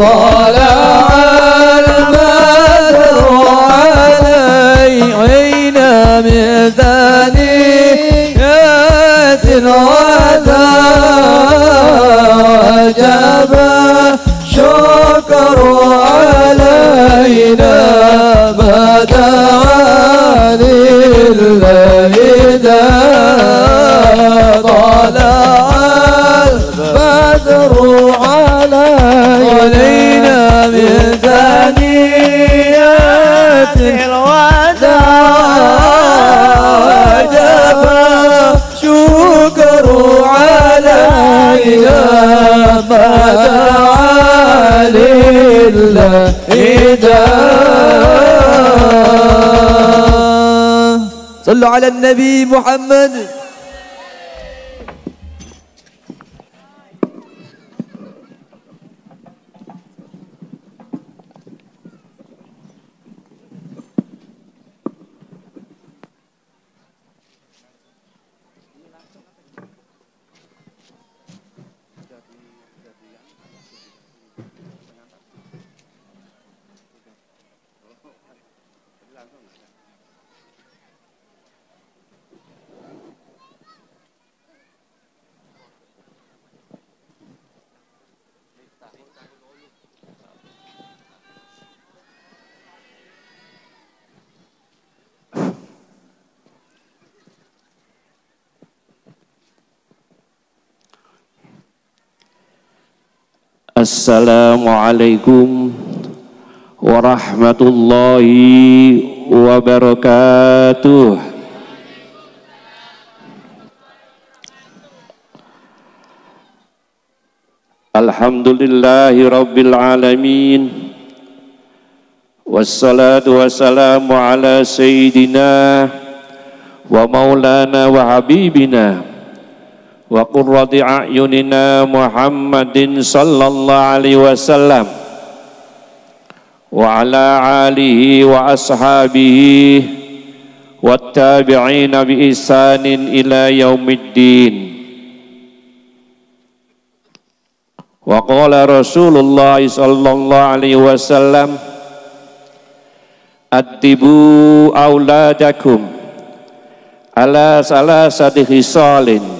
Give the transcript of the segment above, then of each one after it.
طلع البدر علينا من ثنيات الوداع وجب شكر علينا ما دعا لله طلع البدر علينا من ثنيات الوداع وجب شكر علينا ما دعا لله صلوا على النبي محمد. Assalamualaikum warahmatullahi wabarakatuh. Alhamdulillahi rabbil alamin. Wassalatu wassalamu ala sayyidina wa maulana wa habibina wa qurrati a'yunina Muhammadin sallallahu alaihi wasallam wa ala alihi wa ashabihi wattabi'ina bi ihsanin ila yaumiddin. Wa qala Rasulullah sallallahu alaihi wasallam addibu auladakum ala salasati khisalin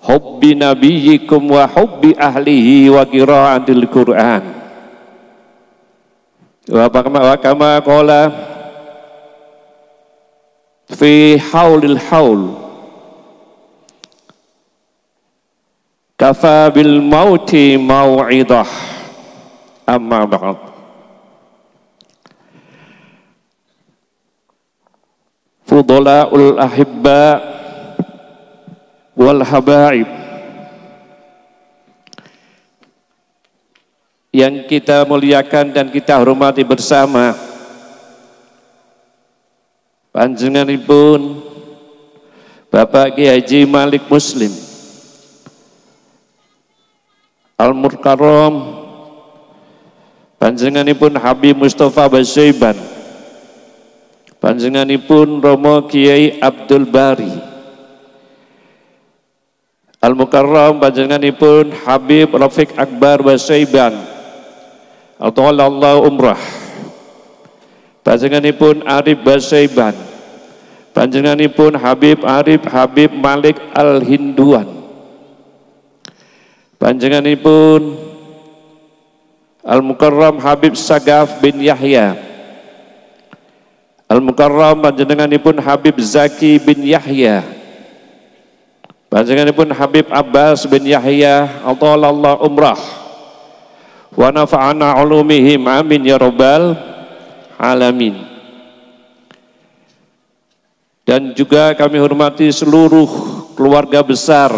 hubbi nabiyyikum wa hubbi ahlihi wa qiraatil Qur'an wa kama qala fi haulil haul kafa bil mauti mau'idah amma ba'd. Fudalaul ahibba wal habaib yang kita muliakan dan kita hormati bersama, panjenenganipun Bapak Kiai Haji Malik Muslim Al-Mukarram, panjenenganipun Habib Mustafa Basyiban, panjenenganipun Romo Kiai Abdul Bari Al-Mukarram, panjenenganipun Habib Rafiq Akbar Basyiban Allah umrah, panjenenganipun Arif Basyiban, panjenenganipun Habib Arif Habib Malik Al-Hinduan, panjenenganipun Al-Mukarram Habib Sagaf bin Yahya Al-Mukarram, panjenenganipun Habib Zaki bin Yahya, panjenenganipun Habib Abbas bin Yahya Allah umrah wa nafa'ana ulumihim amin ya rabbal alamin. Dan juga kami hormati seluruh keluarga besar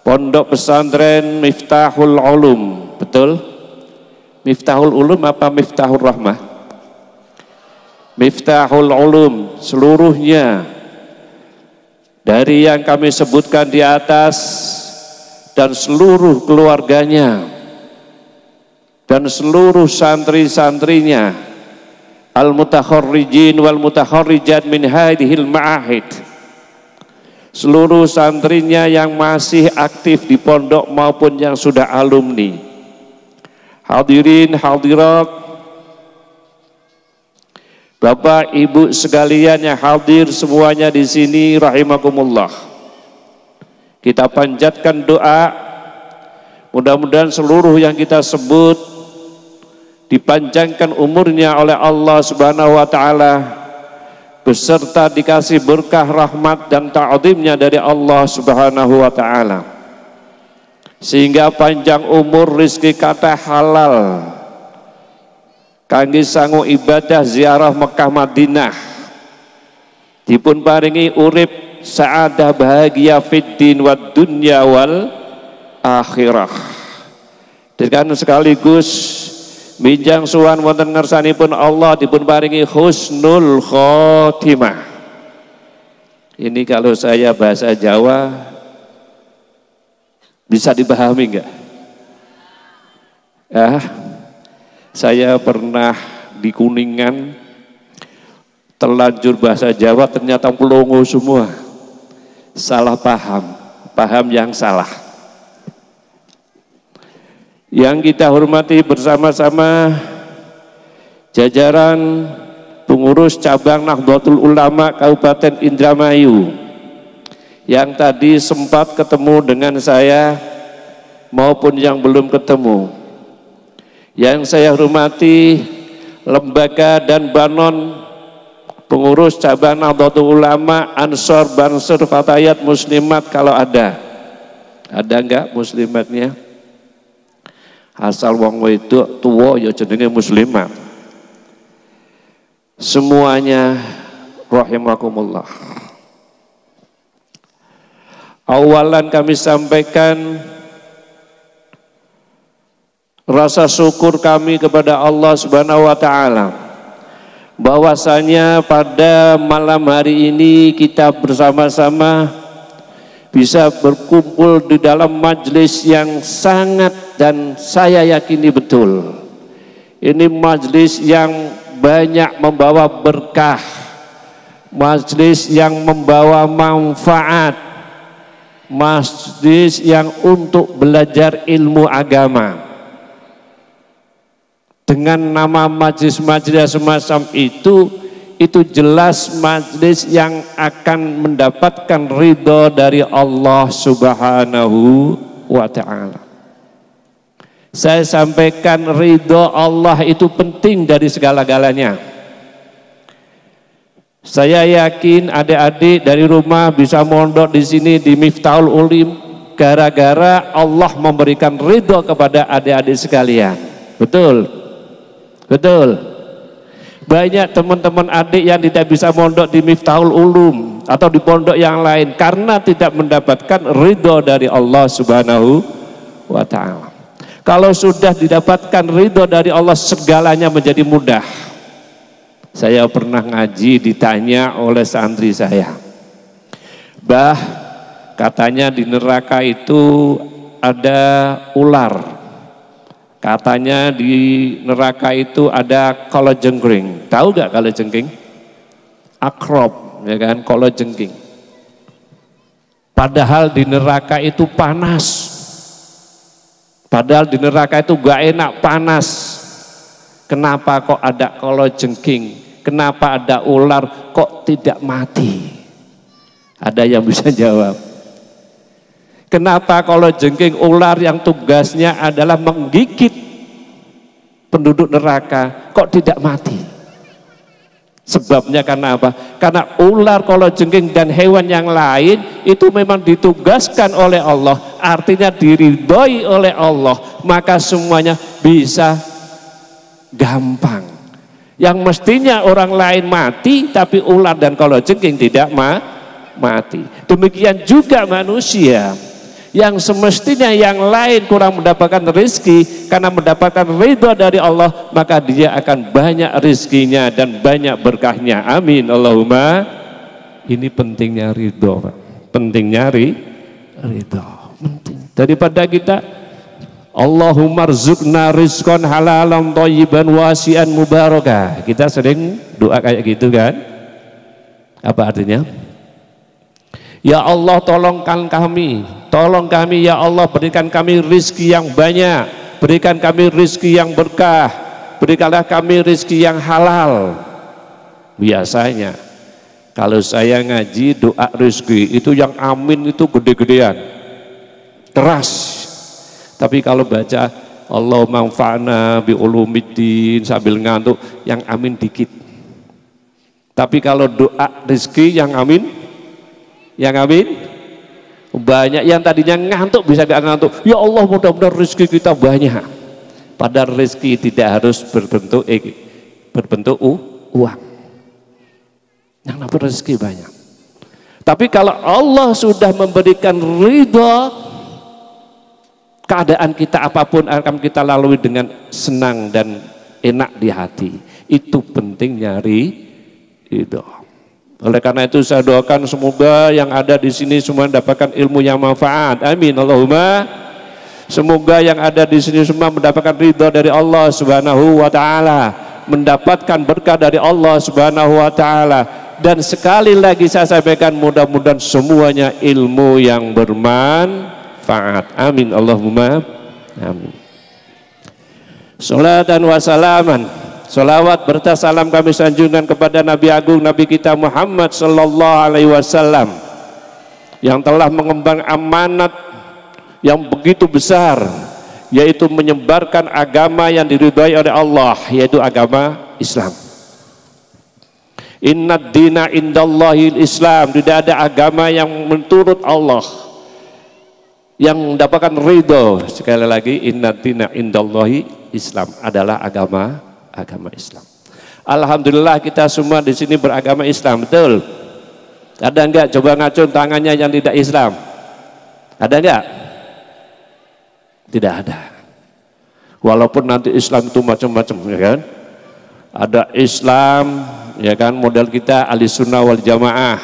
Pondok Pesantren Miftahul Ulum. Betul? Miftahul Ulum apa Miftahul Rahmah? Miftahul Ulum seluruhnya, dari yang kami sebutkan di atas dan seluruh keluarganya dan seluruh santri-santrinya, al-mutakharrijin wal mutakharrijat min hadhil ma'ahid, seluruh santrinya yang masih aktif di pondok maupun yang sudah alumni, hadirin hadirat, Bapak Ibu sekalian yang hadir semuanya di sini rahimakumullah. Kita panjatkan doa, mudah-mudahan seluruh yang kita sebut dipanjangkan umurnya oleh Allah Subhanahu wa taala, beserta dikasih berkah rahmat dan ta'zimnya dari Allah Subhanahu wa taala, sehingga panjang umur, rizki kata halal kangge sangu ibadah ziarah Mekah Madinah, dipun paringi urip sa'adah bahagia fid din wad dunya wal akhirah. Dan sekaligus minjang suwan wonten ngersanipun Allah dipun paringi husnul khotimah. Ini kalau saya bahasa Jawa bisa dipahami enggak? Saya pernah di Kuningan terlanjur bahasa Jawa, ternyata pelongo semua, salah paham yang salah. Yang kita hormati bersama-sama jajaran pengurus cabang Nahdlatul Ulama Kabupaten Indramayu yang tadi sempat ketemu dengan saya maupun yang belum ketemu. Yang saya hormati lembaga dan banon pengurus cabang Nahdlatul Ulama, Ansor, Bansur, Fatayat, Muslimat kalau ada enggak muslimatnya? Asal wong itu tua ya jenenge muslimat. Semuanya rahimakumullah. Awalan kami sampaikan rasa syukur kami kepada Allah Subhanahu wa taala bahwasanya pada malam hari ini kita bersama-sama bisa berkumpul di dalam majelis yang sangat, dan saya yakini betul ini majelis yang banyak membawa berkah, majelis yang membawa manfaat, majelis yang untuk belajar ilmu agama. Dengan nama majelis-majelis semacam itu jelas majelis yang akan mendapatkan ridho dari Allah Subhanahu wa ta'ala. Saya sampaikan ridho Allah itu penting dari segala-galanya. Saya yakin adik-adik dari rumah bisa mondok di sini di Miftahul Ulim gara-gara Allah memberikan ridho kepada adik-adik sekalian. Betul? Betul. Banyak teman-teman adik yang tidak bisa mondok di Miftahul Ulum atau di pondok yang lain karena tidak mendapatkan ridho dari Allah Subhanahu wa ta'ala. Kalau sudah didapatkan ridho dari Allah, segalanya menjadi mudah. Saya pernah ngaji, ditanya oleh santri saya, "Bah, katanya di neraka itu ada ular. Katanya di neraka itu ada kalajengking. Tahu gak kalajengking? Akrob, ya kan, kalajengking. Padahal di neraka itu panas. Padahal di neraka itu gak enak, panas. Kenapa kok ada kalajengking? Kenapa ada ular kok tidak mati?" Ada yang bisa jawab? Kenapa kalau jengking ular yang tugasnya adalah menggigit penduduk neraka kok tidak mati? Sebabnya karena apa? Karena ular, kalau jengking dan hewan yang lain itu memang ditugaskan oleh Allah, artinya diridhoi oleh Allah, maka semuanya bisa gampang. Yang mestinya orang lain mati, tapi ular dan kalau jengking tidak mati. Demikian juga manusia yang semestinya yang lain kurang mendapatkan rezeki, karena mendapatkan ridho dari Allah, maka dia akan banyak rezekinya dan banyak berkahnya. Amin Allahumma. Ini pentingnya ridho, pentingnya ridho. Daripada kita Allahumma rzuqna rizqan halalan thayyiban wasi'an mubarakah, kita sering doa kayak gitu kan? Apa artinya? Ya Allah, tolong kami ya Allah, berikan kami rizki yang banyak, berikan kami rizki yang berkah, berikanlah kami rizki yang halal. Biasanya kalau saya ngaji doa rizki itu yang amin itu gede-gedean, keras. Tapi kalau baca Allah manfa'na bi ulumiddin sambil ngantuk, yang amin dikit. Tapi kalau doa rizki yang amin banyak. Yang tadinya ngantuk bisa gak ngantuk, ya Allah mudah-mudahan rizki kita banyak. Padahal rizki tidak harus berbentuk uang. Yang namanya rezeki banyak. Tapi kalau Allah sudah memberikan ridha, keadaan kita apapun akan kita lalui dengan senang dan enak di hati. Itu penting nyari ridha. Oleh karena itu saya doakan semoga yang ada di sini semua mendapatkan ilmu yang manfaat. Amin Allahumma. Semoga yang ada di sini semua mendapatkan ridha dari Allah Subhanahu wa taala, mendapatkan berkah dari Allah Subhanahu wa taala. Dan sekali lagi saya sampaikan, mudah-mudahan semuanya ilmu yang bermanfaat. Amin Allahumma amin. Salatan wa salaman, salawat berta salam kami sanjungan kepada Nabi Agung Nabi kita Muhammad sallallahu alaihi wasallam yang telah mengemban amanat yang begitu besar, yaitu menyebarkan agama yang diridhai oleh Allah, yaitu agama Islam. Innad dina indallahil Islam, tidak ada agama yang menurut Allah yang mendapatkan ridho. Sekali lagi, innad dina indallahi Islam adalah agama Islam. Alhamdulillah kita semua di sini beragama Islam, betul? Ada enggak coba ngacung tangannya yang tidak Islam? Ada enggak? Tidak ada. Walaupun nanti Islam itu macam-macam, ya kan? Ada Islam, ya kan, model kita ahli sunnah wal jamaah.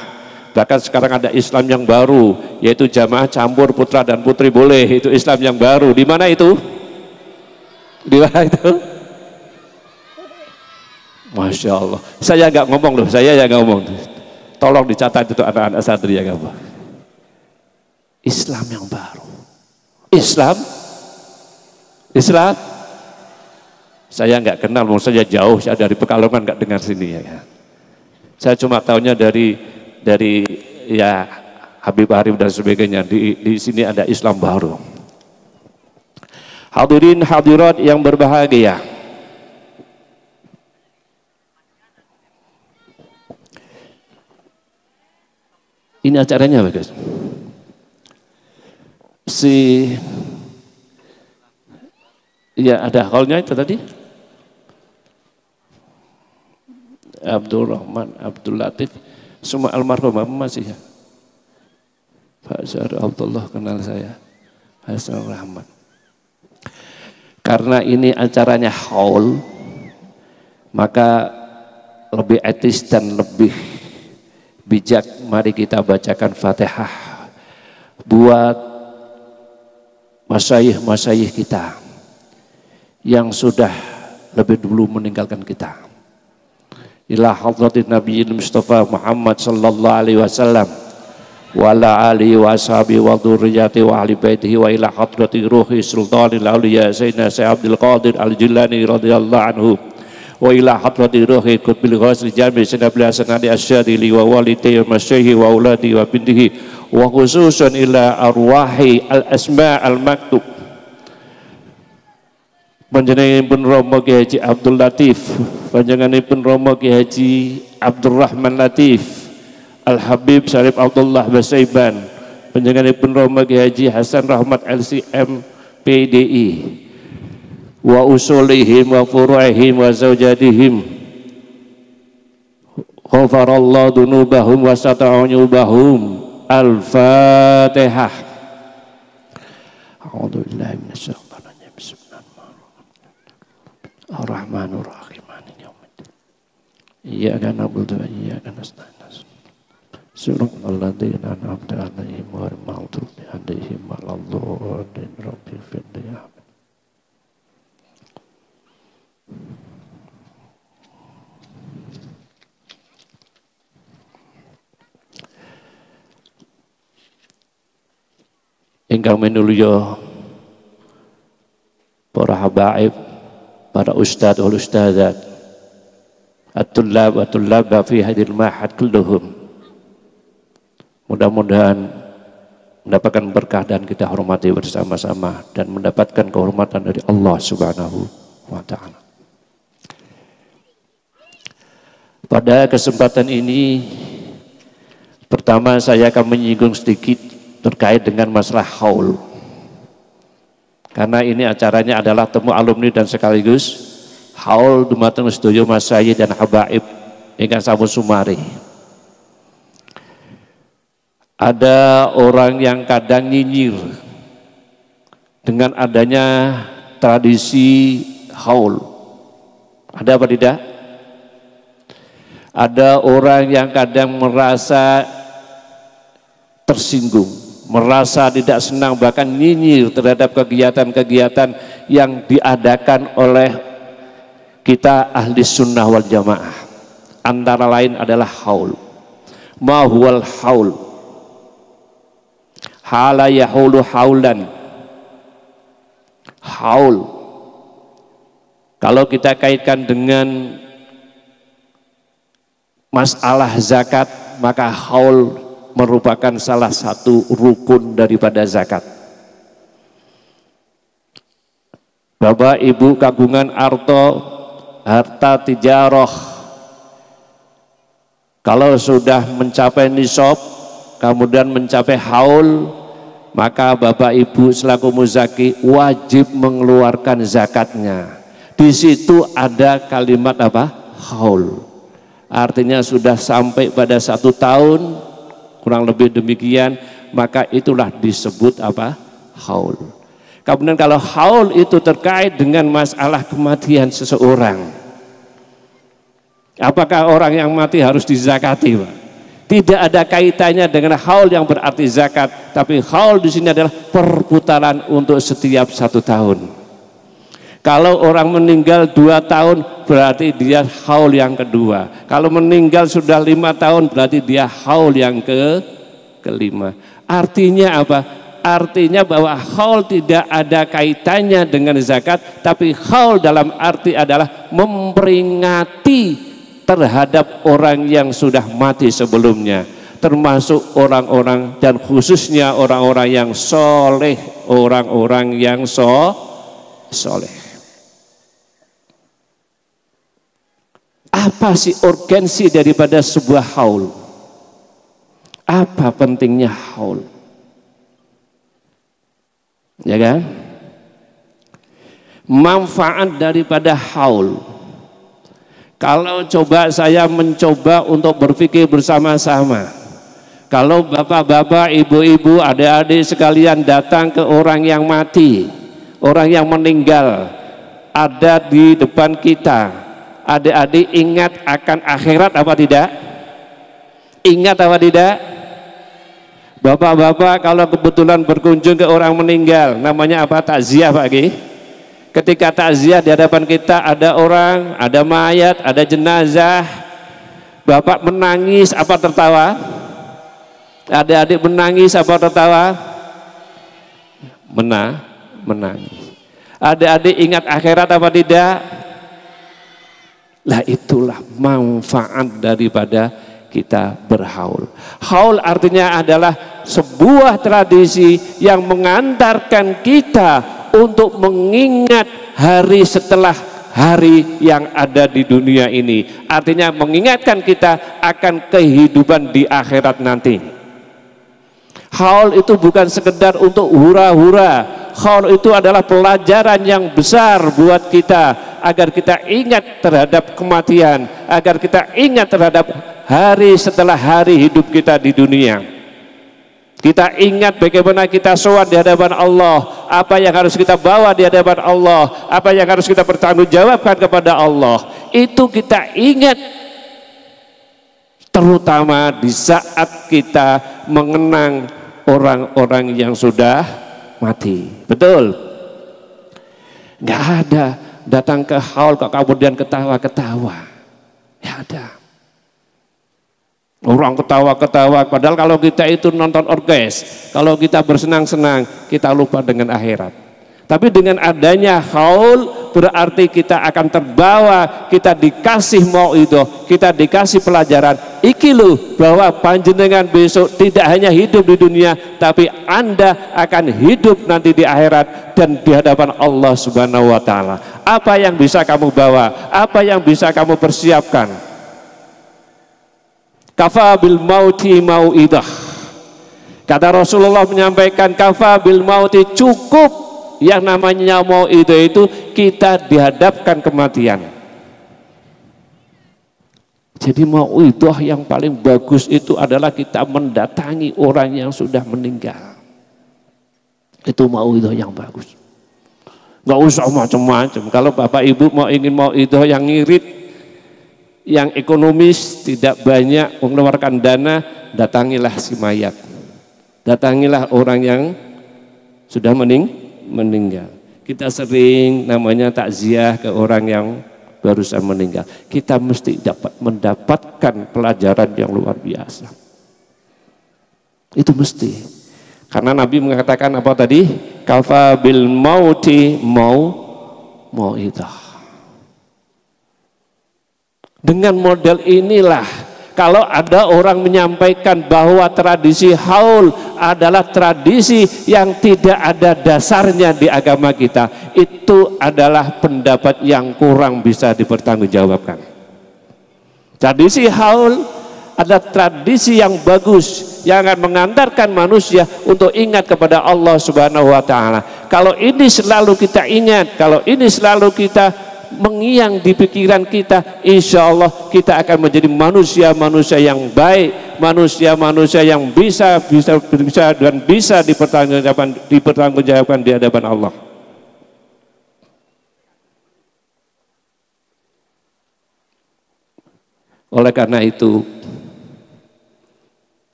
Bahkan sekarang ada Islam yang baru, yaitu jamaah campur putra dan putri boleh. Itu Islam yang baru. Di mana itu? Di mana itu? Masya Allah. Saya nggak ngomong loh, saya yang ngomong. Tolong dicatat itu anak-anak santri yang ngomong. Islam yang baru. Islam. Saya nggak kenal, mau saya jauh, saya dari Pekalongan nggak dengar sini ya. Saya cuma tahunya dari ya Habib Arif dan sebagainya. Di sini ada Islam baru. Hadirin hadirat yang berbahagia. Ini acaranya apa guys? Ya ada hallnya itu tadi. Abdul Rahman, Abdul Latif, semua almarhum masih ya. Pak Syar Abdullah kenal saya, Hasan Rahman. Karena ini acaranya haul, maka lebih etis dan lebih bijak. Mari kita bacakan Fatihah buat masyayikh kita yang sudah lebih dulu meninggalkan kita. Ila hadratin Nabi Mustafa Muhammad sallallahu alaihi wasallam wa ala alihi wa ashabihi wa dzurriyyati wa ahli baitihi wa ila hadrati ruhi sultanil auliya sayyidina Syekh Abdul Qadir Al-Jilani radhiyallahu anhu wa ila hadrati ruhi qutbil ghazli jami sayyidina Abdul Hasan Ali Asyadili wa walidayhi wa masyayikhi wa auladi wa bintihi wa khususan ila arwahi al-asma al-maktub panjenenganipun Romo Ki Haji Abdul Latif, panjenenganipun Romo Ki Haji Abdurrahman Latif, Al Habib Syarif Abdullah Basaiban, panjenenganipun Romo Ki Haji Hasan Rahmat LCM PDI, wa usulihim wa furu'ihim wa zawjadihim, ghafarallahu dunubahum wa sata'unyubahum. Al-Fatihah. A'udzubillahi minasyaitonir rajim. Ar-Rahmanur Rahim. Iyyaka na'budu wa iyyaka nasta'in. Siratal ladzina an'amta 'alaihim ghairil maghdubi 'alaihim waladdallin. Rabbil firli. Ingkang minulya para habaib, para ustadz wal ustadzat, at-tullab wa tullaba fi hadil ma'had kulluhum. Mudah-mudahan mendapatkan berkah dan kita hormati bersama-sama dan mendapatkan kehormatan dari Allah Subhanahu wa ta'ala. Pada kesempatan ini, pertama saya akan menyinggung sedikit terkait dengan masalah haul. Karena ini acaranya adalah temu alumni dan sekaligus haul dumateng sedaya masyayikh dan habaib ingkang sampun sumari. Ada orang yang kadang nyinyir dengan adanya tradisi haul. Ada apa tidak? Ada orang yang kadang merasa tersinggung, merasa tidak senang, bahkan nyinyir terhadap kegiatan-kegiatan yang diadakan oleh kita ahli sunnah wal jamaah. Antara lain adalah haul. Ma huwal haul? Hala yahulu haulan. Haul, kalau kita kaitkan dengan masalah zakat, maka haul merupakan salah satu rukun daripada zakat. Bapak Ibu kagungan harta tijarah, kalau sudah mencapai nisab kemudian mencapai haul, maka Bapak Ibu selaku muzaki wajib mengeluarkan zakatnya. Di situ ada kalimat apa? Haul. Artinya sudah sampai pada 1 tahun kurang lebih demikian, maka itulah disebut apa? Haul. Kemudian kalau haul itu terkait dengan masalah kematian seseorang, apakah orang yang mati harus dizakati, Pak? Tidak ada kaitannya dengan haul yang berarti zakat, tapi haul di sini adalah perputaran untuk setiap 1 tahun. Kalau orang meninggal 2 tahun berarti dia haul yang kedua. Kalau meninggal sudah 5 tahun berarti dia haul yang kelima. Artinya apa? Artinya bahwa haul tidak ada kaitannya dengan zakat, tapi haul dalam arti adalah memperingati terhadap orang yang sudah mati sebelumnya, termasuk orang-orang dan khususnya orang-orang yang soleh, orang-orang yang soleh. Apa sih urgensi daripada sebuah haul? Apa pentingnya haul? Ya kan? Manfaat daripada haul. Kalau coba saya mencoba untuk berpikir bersama-sama. Kalau bapak-bapak, ibu-ibu, adik-adik sekalian datang ke orang yang mati, orang yang meninggal, ada di depan kita. Adik-adik ingat akan akhirat apa tidak? Ingat apa tidak? Bapak-bapak kalau kebetulan berkunjung ke orang meninggal, namanya apa? Takziah, Pak Ki. Ketika takziah di hadapan kita ada orang, ada mayat, ada jenazah, bapak menangis apa tertawa? Adik-adik menangis apa tertawa? Menangis. Adik-adik ingat akhirat apa tidak? Lah itulah manfaat daripada kita berhaul. Haul artinya adalah sebuah tradisi yang mengantarkan kita untuk mengingat hari setelah hari yang ada di dunia ini. Artinya mengingatkan kita akan kehidupan di akhirat nanti. Haul itu bukan sekedar untuk hura-hura. Haul itu adalah pelajaran yang besar buat kita, agar kita ingat terhadap kematian, agar kita ingat terhadap hari setelah hari hidup kita di dunia. Kita ingat bagaimana kita sowan di hadapan Allah, apa yang harus kita bawa di hadapan Allah, apa yang harus kita pertanggungjawabkan kepada Allah. Itu kita ingat terutama di saat kita mengenang orang-orang yang sudah mati. Betul? Nggak ada datang ke haul kok kemudian ketawa-ketawa. Ya ada. Orang ketawa-ketawa, padahal kalau kita itu nonton orkes, kalau kita bersenang-senang, kita lupa dengan akhirat. Tapi dengan adanya haul berarti kita akan terbawa, kita dikasih mauidhah, kita dikasih pelajaran. Iki loh bahwa panjenengan besok tidak hanya hidup di dunia, tapi Anda akan hidup nanti di akhirat dan di hadapan Allah Subhanahu wa taala. Apa yang bisa kamu bawa? Apa yang bisa kamu persiapkan? Kafa bil mauti mauidhah. Kata Rasulullah menyampaikan, kafa bil mauti, cukup yang namanya mauidhah itu kita dihadapkan kematian. Jadi mauidhah yang paling bagus itu adalah kita mendatangi orang yang sudah meninggal. Itu mauidhah yang bagus. Nggak usah macam-macam. Kalau Bapak Ibu ingin mauidhah yang ngirit, yang ekonomis, tidak banyak mengeluarkan dana, datangilah si mayat. Datangilah orang yang sudah meninggal. Kita sering namanya takziah ke orang yang barusan meninggal. Kita mesti dapat mendapatkan pelajaran yang luar biasa. Itu mesti. Karena Nabi mengatakan apa tadi? Kafa bil mauti mauidhah. Dengan model inilah, kalau ada orang menyampaikan bahwa tradisi haul adalah tradisi yang tidak ada dasarnya di agama kita, itu adalah pendapat yang kurang bisa dipertanggungjawabkan. Tradisi haul adalah tradisi yang bagus yang akan mengantarkan manusia untuk ingat kepada Allah Subhanahu wa taala. Kalau ini selalu kita ingat, kalau ini selalu kita mengiang di pikiran kita, insya Allah kita akan menjadi manusia-manusia yang baik, manusia-manusia yang bisa dan bisa dipertanggungjawabkan di hadapan Allah. Oleh karena itu,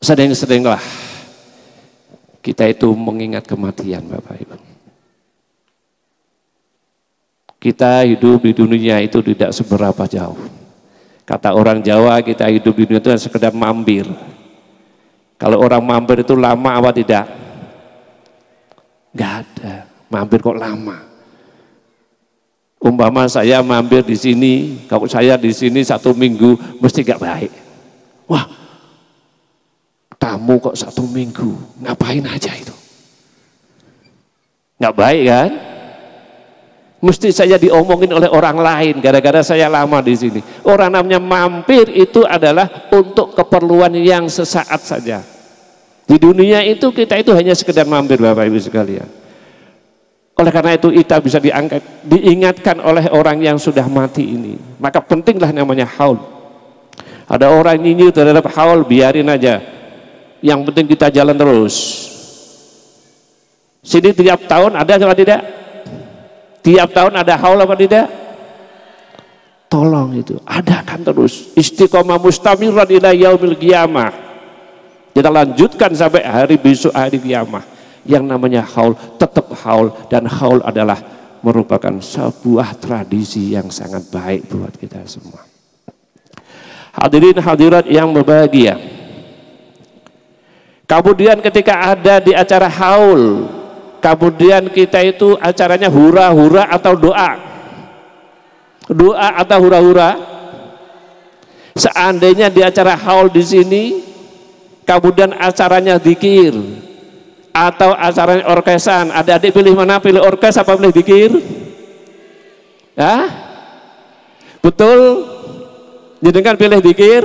sering-seringlah kita itu mengingat kematian, Bapak Ibu. Kita hidup di dunia itu tidak seberapa jauh. Kata orang Jawa, kita hidup di dunia itu sekedar mampir. Kalau orang mampir itu lama apa tidak? Enggak ada. Mampir kok lama. Umpama saya mampir di sini, kalau saya di sini 1 minggu, mesti enggak baik. Wah, tamu kok 1 minggu, ngapain aja itu? Enggak baik kan? Mesti saya diomongin oleh orang lain gara-gara saya lama di sini. Orang namanya mampir itu adalah untuk keperluan yang sesaat saja. Di dunia itu kita itu hanya sekedar mampir, Bapak Ibu sekalian. Oleh karena itu kita bisa diingatkan oleh orang yang sudah mati ini. Maka pentinglah namanya haul. Ada orang nyinyir terhadap haul, biarin aja. Yang penting kita jalan terus. Sini tiap tahun ada atau tidak? Tiap tahun ada haul apa tidak? Tolong itu, adakan terus. Istiqomah mustamirran ila yaumil qiyamah. Kita lanjutkan sampai hari besok, hari kiamah. Yang namanya haul, tetap haul. Dan haul adalah merupakan sebuah tradisi yang sangat baik buat kita semua. Hadirin hadirat yang berbahagia. Kemudian ketika ada di acara haul, kemudian kita itu acaranya hura-hura atau doa. Doa atau hura-hura. Seandainya di acara haul di sini, kemudian acaranya zikir atau acaranya orkesan, adik-adik pilih mana? Pilih orkes apa pilih zikir? Ya? Betul? Jenengan pilih zikir?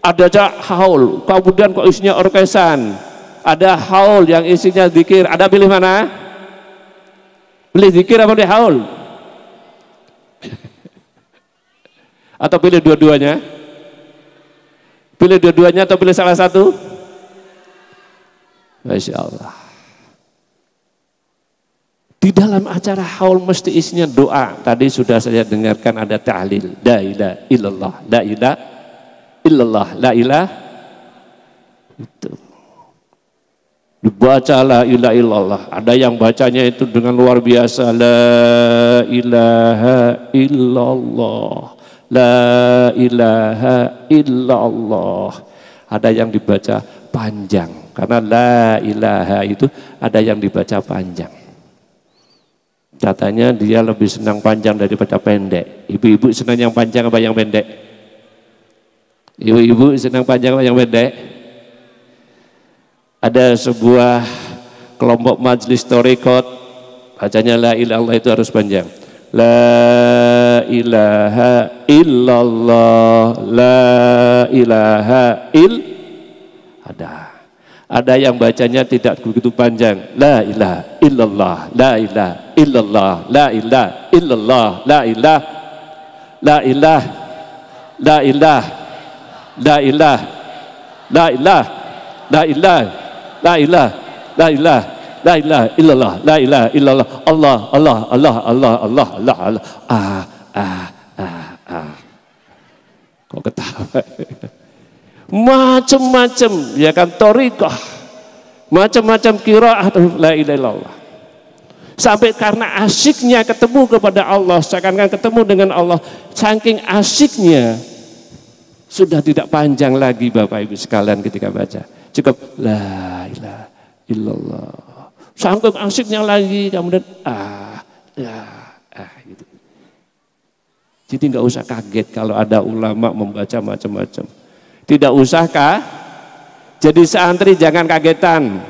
Ada acara haul, kemudian kok isinya orkesan. Ada haul yang isinya zikir, ada pilih mana? Pilih zikir apa pilih haul? Atau pilih dua-duanya? Pilih dua-duanya atau pilih salah satu? Masya Allah. Di dalam acara haul mesti isinya doa. Tadi sudah saya dengarkan ada ta'lil, la ilaha illallah, la ilaha illallah, la ilaha itu. Dibaca la ilaha illallah. Ada yang bacanya itu dengan luar biasa, la ilaha illallah, la ilaha illallah. Ada yang dibaca panjang, Karena la ilaha itu ada yang dibaca panjang. Katanya dia lebih senang panjang daripada pendek. Ibu-ibu senang yang panjang apa yang pendek? Ibu-ibu senang panjang apa yang pendek? Ada sebuah kelompok majelis thariqat, bacanya la ilaha illallah itu harus panjang. La ilaha illallah, la ilaha ada yang bacanya tidak begitu panjang. La ilaha illallah, la ilaha illallah, la ilaha illallah, la ilaha, la ilaha, la ilaha, la ilaha, la ilaha, la ilaha, la ilaha, la ilaha, la ilaha illallah, la ilaha illallah, Allah, Allah, Allah, Allah, Allah, Allah, Allah. Kok ketawa? Macam-macam ya kan, thariqah, macam-macam qiraah la ilaha illallah. Sampai karena asyiknya ketemu kepada Allah, seakan-akan ketemu dengan Allah, saking asyiknya sudah tidak panjang lagi Bapak Ibu sekalian ketika baca. Cukup la ilaha illallah. Saking asyiknya lagi kemudian gitu. Jadi nggak usah kaget kalau ada ulama membaca macam-macam. Tidak usahkah? Jadi santri jangan kagetan.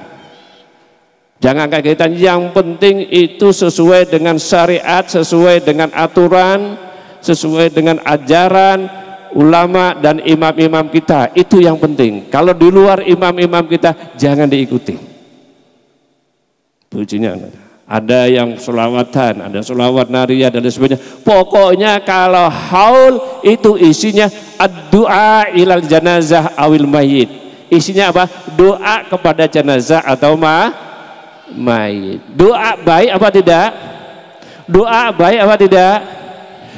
Jangan kagetan, yang penting itu sesuai dengan syariat, sesuai dengan aturan, sesuai dengan ajaran ulama dan imam-imam kita. Itu yang penting. Kalau di luar imam-imam kita jangan diikuti. Pujinya ada yang selawatan, ada selawat nariyah dan sebagainya. Pokoknya kalau haul itu isinya ad-du'a ilal janazah awil mayyit. Isinya apa? Doa kepada jenazah atau mayit. Doa baik apa tidak? Doa baik apa tidak?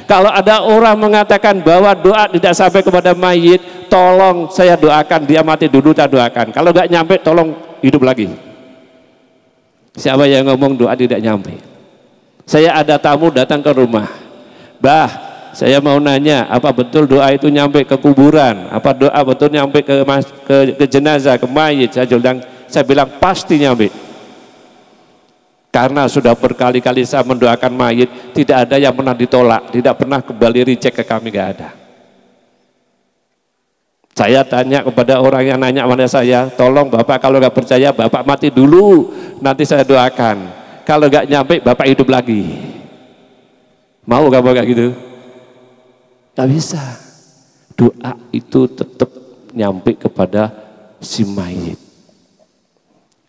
Kalau ada orang mengatakan bahwa doa tidak sampai kepada mayit, tolong saya doakan dia mati dulu, tak doakan. Kalau nggak nyampe tolong hidup lagi. Siapa yang ngomong doa tidak nyampe? Saya ada tamu datang ke rumah. Bah, saya mau nanya, apa betul doa itu nyampe ke kuburan? Apa doa betul nyampe ke jenazah, ke mayit? Saya bilang pasti nyampe. Karena sudah berkali-kali saya mendoakan mayit, tidak ada yang pernah ditolak, tidak pernah kembali reject ke kami, gak ada. Saya tanya kepada orang yang nanya pada saya, tolong Bapak kalau nggak percaya Bapak mati dulu, nanti saya doakan. Kalau nggak nyampe Bapak hidup lagi. Mau gak kayak gitu? Gak bisa. Doa itu tetap nyampe kepada si mayit.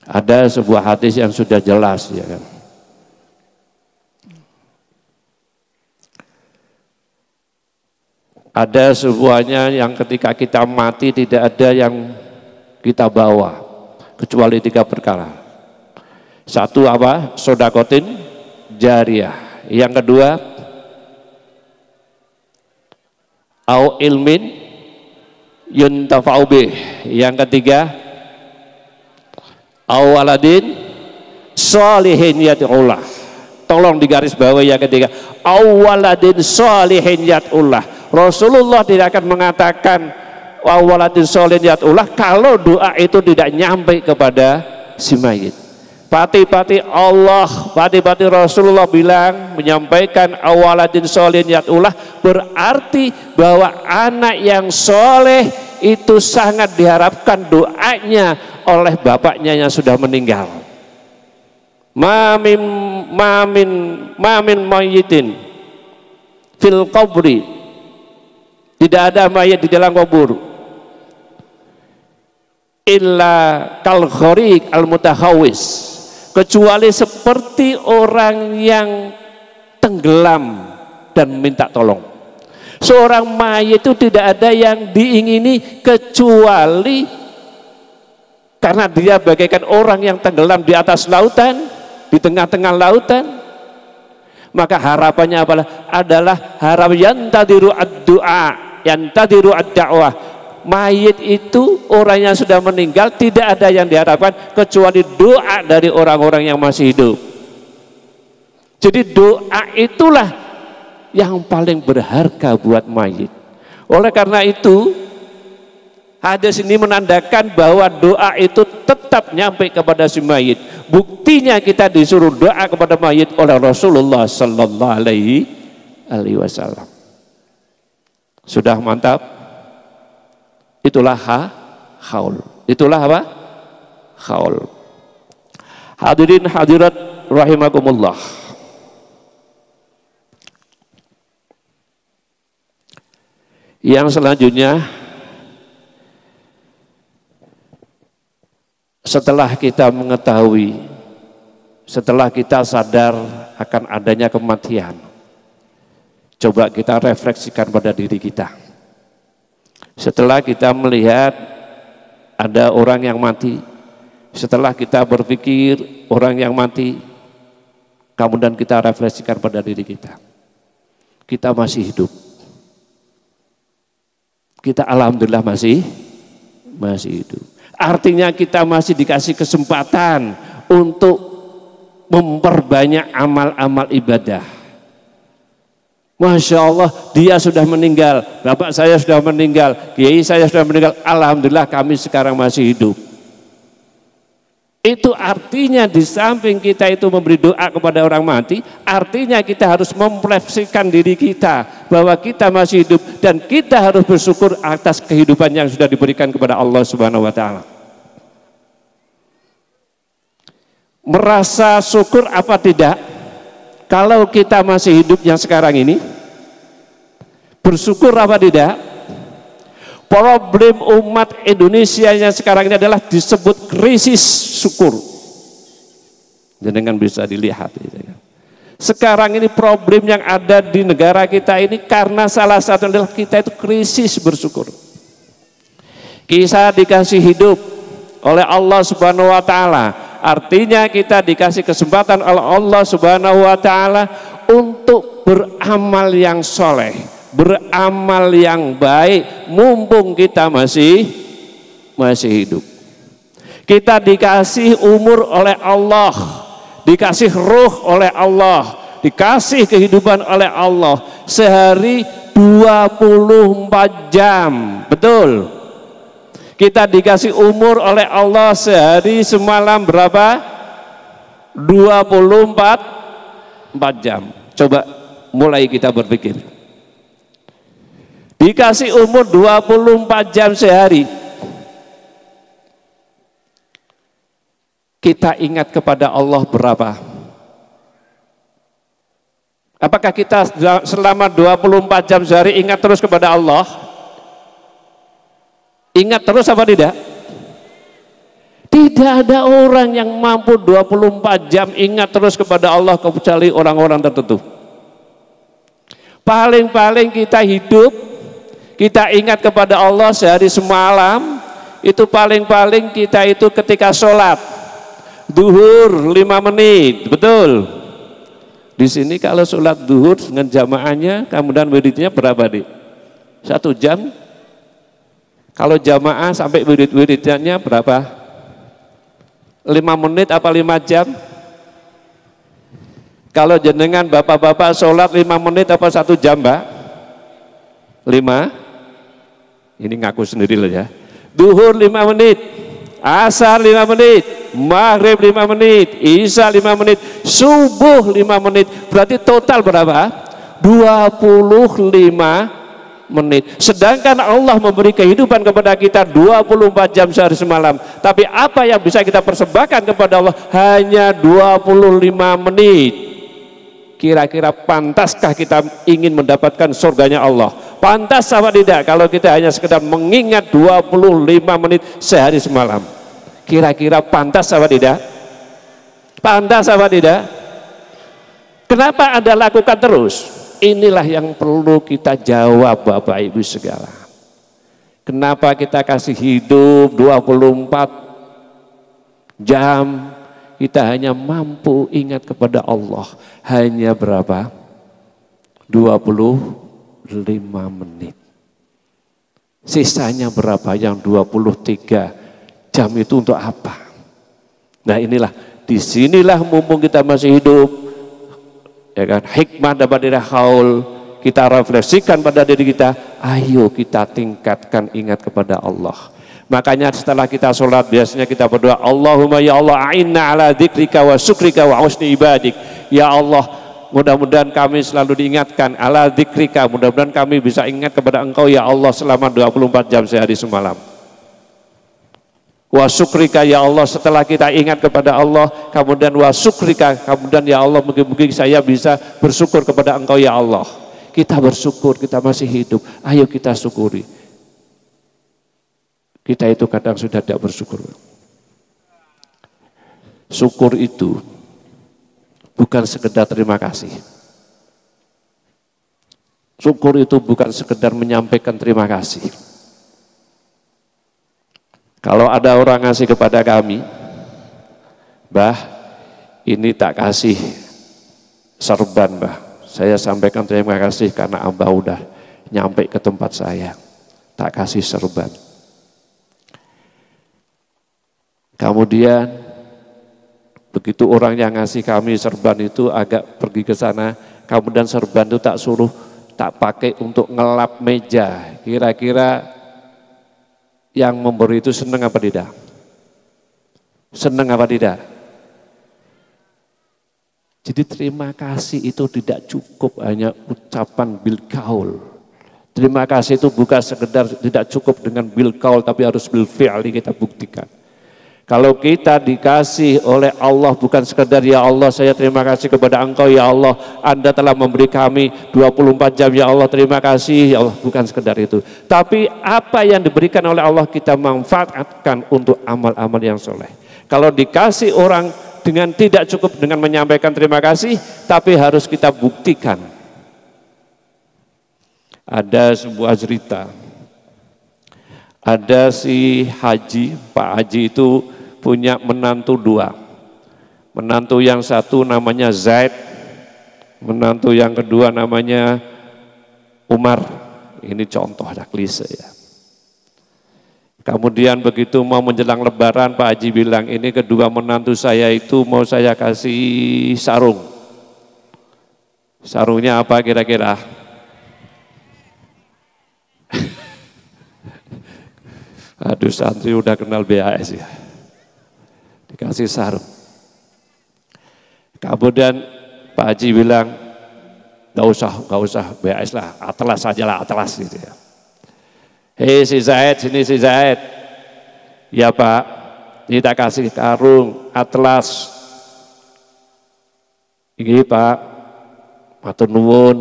Ada sebuah hadis yang sudah jelas, ya kan? Ada sebuahnya yang ketika kita mati tidak ada yang kita bawa kecuali 3 perkara. Satu apa? Sodakotin jariyah. Yang kedua, au ilmin yuntafa'u bih. Yang ketiga, au waladin sholihin yad'ullah. Tolong digaris bawahi yang ketiga, au waladin sholihin yad'ullah. Rasulullah tidak akan mengatakan au waladin sholihin yad'ullah kalau doa itu tidak nyampe kepada si mayit. Pati-pati Allah, pati-pati Rasulullah bilang menyampaikan au waladin sholihin yad'ullah berarti bahwa anak yang soleh itu sangat diharapkan doanya oleh bapaknya yang sudah meninggal. Mamin mayyitin fil qabri, tidak ada mayat di dalam kubur, illa kal ghariq al mutakhawis, kecuali seperti orang yang tenggelam dan minta tolong. Seorang mayat itu tidak ada yang diingini kecuali karena dia bagaikan orang yang tenggelam di atas lautan, di tengah-tengah lautan. Maka harapannya adalah harap yantadiru ad-du'a, yantadiru ad-da'wah. Mayit itu orang yang sudah meninggal tidak ada yang diharapkan kecuali doa dari orang-orang yang masih hidup. Jadi doa itulah yang paling berharga buat mayit. Oleh karena itu Hadis ini menandakan bahwa doa itu tetap nyampe kepada si mayit. Buktinya kita disuruh doa kepada mayit oleh Rasulullah sallallahu alaihi wasallam. Sudah mantap? Itulah haul. Itulah apa? Haul. Hadirin hadirat rahimakumullah. Yang selanjutnya, setelah kita mengetahui, setelah kita sadar akan adanya kematian, coba kita refleksikan pada diri kita. Setelah kita melihat ada orang yang mati, setelah kita berpikir orang yang mati, kemudian kita refleksikan pada diri kita. Kita masih hidup. Kita alhamdulillah masih hidup. Artinya kita masih dikasih kesempatan untuk memperbanyak amal-amal ibadah. Masya Allah, dia sudah meninggal, bapak saya sudah meninggal, kiai saya sudah meninggal, alhamdulillah kami sekarang masih hidup. Itu artinya di samping kita itu memberi doa kepada orang mati, artinya kita harus memrefleksikan diri kita bahwa kita masih hidup dan kita harus bersyukur atas kehidupan yang sudah diberikan kepada Allah Subhanahu wa taala. Merasa syukur apa tidak kalau kita masih hidup yang sekarang ini? Bersyukur apa tidak? Problem umat Indonesia yang sekarang ini adalah disebut krisis syukur. Jangan bisa dilihat. Sekarang ini problem yang ada di negara kita ini karena salah satu adalah kita itu krisis bersyukur. Kita dikasih hidup oleh Allah Subhanahu wa taala. Artinya kita dikasih kesempatan oleh Allah Subhanahu wa taala untuk beramal yang soleh, beramal yang baik, mumpung kita masih hidup. Kita dikasih umur oleh Allah, dikasih ruh oleh Allah, dikasih kehidupan oleh Allah, sehari 24 jam, betul. Kita dikasih umur oleh Allah sehari semalam berapa? 24 jam. Coba mulai kita berpikir. Dikasih umur 24 jam sehari. Kita ingat kepada Allah berapa? Apakah kita selama 24 jam sehari ingat terus kepada Allah? Ingat terus apa tidak? Tidak ada orang yang mampu 24 jam ingat terus kepada Allah kecuali orang-orang tertentu. Paling-paling kita hidup, kita ingat kepada Allah sehari semalam, itu paling-paling kita itu ketika sholat duhur 5 menit, betul. Di sini kalau sholat duhur dengan jamaahnya, kemudian wiridnya berapa nih? 1 jam. Kalau jamaah sampai wirid-wiridnya berapa? 5 menit apa 5 jam? Kalau jenengan bapak-bapak sholat 5 menit apa 1 jam, Mbak? 5? Ini ngaku sendiri loh ya. Duhur 5 menit, asar 5 menit, maghrib 5 menit, isya 5 menit, subuh 5 menit. Berarti total berapa? 25 menit. Sedangkan Allah memberi kehidupan kepada kita 24 jam sehari semalam. Tapi apa yang bisa kita persembahkan kepada Allah? Hanya 25 menit. Kira-kira pantaskah kita ingin mendapatkan surganya Allah? Pantas apa tidak kalau kita hanya sekedar mengingat 25 menit sehari semalam? Kira-kira pantas apa tidak? Pantas apa tidak? Kenapa Anda lakukan terus? Inilah yang perlu kita jawab Bapak Ibu segala. Kenapa kita kasih hidup 24 jam, kita hanya mampu ingat kepada Allah hanya berapa? 25 menit. Sisanya berapa? Yang 23 jam itu untuk apa? Nah inilah, disinilah mumpung kita masih hidup, ya kan, hikmah daripada haul, kita refleksikan pada diri kita, ayo kita tingkatkan ingat kepada Allah. Makanya setelah kita sholat biasanya kita berdoa, Allahumma ya Allah a'inna ala dzikrika wa syukrika wa husni ibadik. Ya Allah, mudah-mudahan kami selalu diingatkan ala dzikrika, mudah-mudahan kami bisa ingat kepada Engkau ya Allah selama 24 jam sehari semalam. Wa syukrika ya Allah, setelah kita ingat kepada Allah, kemudian wa syukrika, kemudian ya Allah mungkin saya bisa bersyukur kepada Engkau ya Allah. Kita bersyukur, kita masih hidup, ayo kita syukuri. Kita itu kadang sudah tidak bersyukur. Syukur itu bukan sekedar terima kasih. Syukur itu bukan sekedar menyampaikan terima kasih. Kalau ada orang ngasih kepada kami, Mbah, ini tak kasih serban, Mbah. Saya sampaikan terima kasih karena Mbah udah nyampe ke tempat saya. Tak kasih serban. Kemudian begitu orang yang ngasih kami serban itu agak pergi ke sana, kemudian serban itu tak suruh, tak pakai untuk ngelap meja. Kira-kira yang memberi itu senang apa tidak? Senang apa tidak? Jadi terima kasih itu tidak cukup hanya ucapan bil kaul. Terima kasih itu bukan sekedar tidak cukup dengan bil kaul, tapi harus bil fi'li kita buktikan. Kalau kita dikasih oleh Allah bukan sekedar ya Allah saya terima kasih kepada Engkau ya Allah, Anda telah memberi kami 24 jam ya Allah terima kasih ya Allah, bukan sekedar itu. Tapi apa yang diberikan oleh Allah kita manfaatkan untuk amal-amal yang soleh. Kalau dikasih orang dengan tidak cukup dengan menyampaikan terima kasih, tapi harus kita buktikan. Ada sebuah cerita, ada si Haji, Pak Haji itu punya menantu dua. Menantu yang satu namanya Zaid, menantu yang kedua namanya Umar. Ini contoh ada klise ya. Kemudian begitu mau menjelang lebaran, Pak Haji bilang, ini kedua menantu saya itu mau saya kasih sarung. Sarungnya apa kira-kira? Aduh, santri udah kenal BHS ya. Dikasih sarung. Kemudian Pak Haji bilang, gak usah BHS lah, Atlas saja lah, Atlas gitu ya. Hei si Zaid, sini si Zaid. Ya Pak, ini tak kasih karung Atlas. Ini Pak, matur nuwun,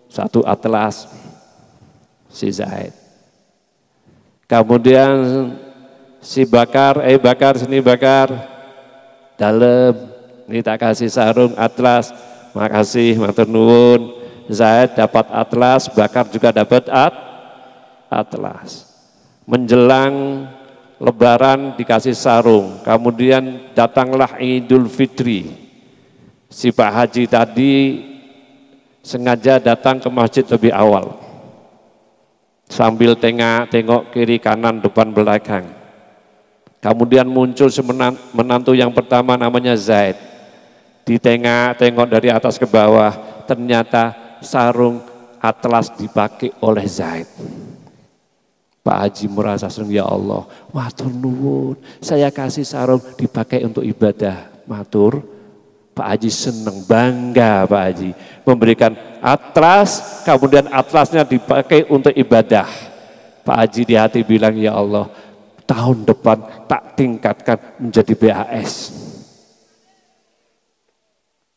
satu Atlas, si Zaid. Kemudian si Bakar, Bakar sini Bakar, dalam, ini tak kasih sarung Atlas, makasih, matur nuwun. Zaid dapat Atlas, Bakar juga dapat Atlas. Menjelang lebaran dikasih sarung, kemudian datanglah Idul Fitri. Si Pak Haji tadi sengaja datang ke masjid lebih awal. Sambil tengok kiri kanan depan belakang. Kemudian muncul menantu yang pertama namanya Zaid. Ditengok dari atas ke bawah, ternyata sarung Atlas dipakai oleh Zaid. Pak Haji merasa senang, ya Allah, matur nuwun, saya kasih sarung dipakai untuk ibadah. Matur, Pak Haji senang, bangga Pak Haji memberikan Atlas, kemudian Atlasnya dipakai untuk ibadah. Pak Haji di hati bilang, ya Allah, tahun depan tak tingkatkan menjadi BHS.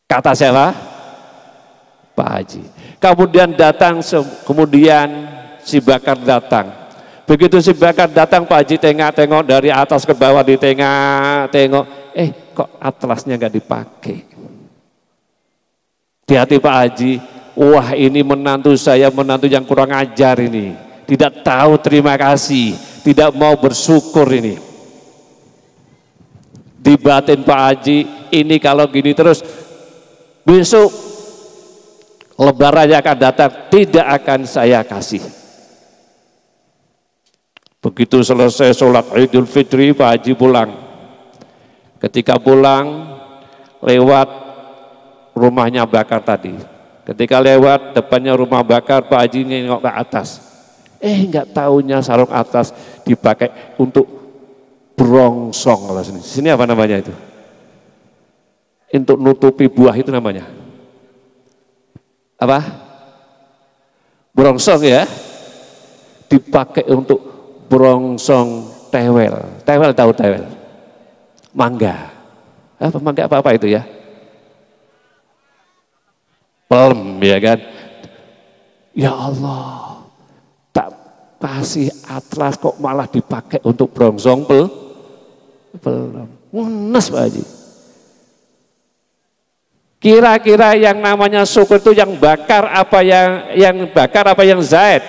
Kata siapa? Pak Haji. Kemudian si Bakar datang. Begitu si Bakar datang, Pak Haji tengok dari atas ke bawah, tengok, kok Atlasnya nggak dipakai. Di hati Pak Haji, wah ini menantu saya, menantu yang kurang ajar ini. Tidak tahu terima kasih, tidak mau bersyukur ini. Di batin Pak Haji, ini kalau gini terus, besok lebaran yang akan datang, tidak akan saya kasih. Begitu selesai sholat Idul Fitri, Pak Haji pulang. Ketika pulang, lewat rumahnya Bakar tadi. Ketika lewat depannya rumah Bakar, Pak Haji nengok ke atas. Nggak taunya sarung atas dipakai untuk brongsong. Kalau sini apa namanya itu? Untuk nutupi buah itu namanya apa? Brongsong ya. Dipakai untuk brongsong tewel. Tewel tahu tewel? Mangga. Mangga apa itu ya? Pelem ya kan? Ya Allah. Kasih atlas kok malah dipakai untuk brongsong pelem. Munas Pak Haji. Kira-kira yang namanya syukur itu yang bakar apa yang zaid?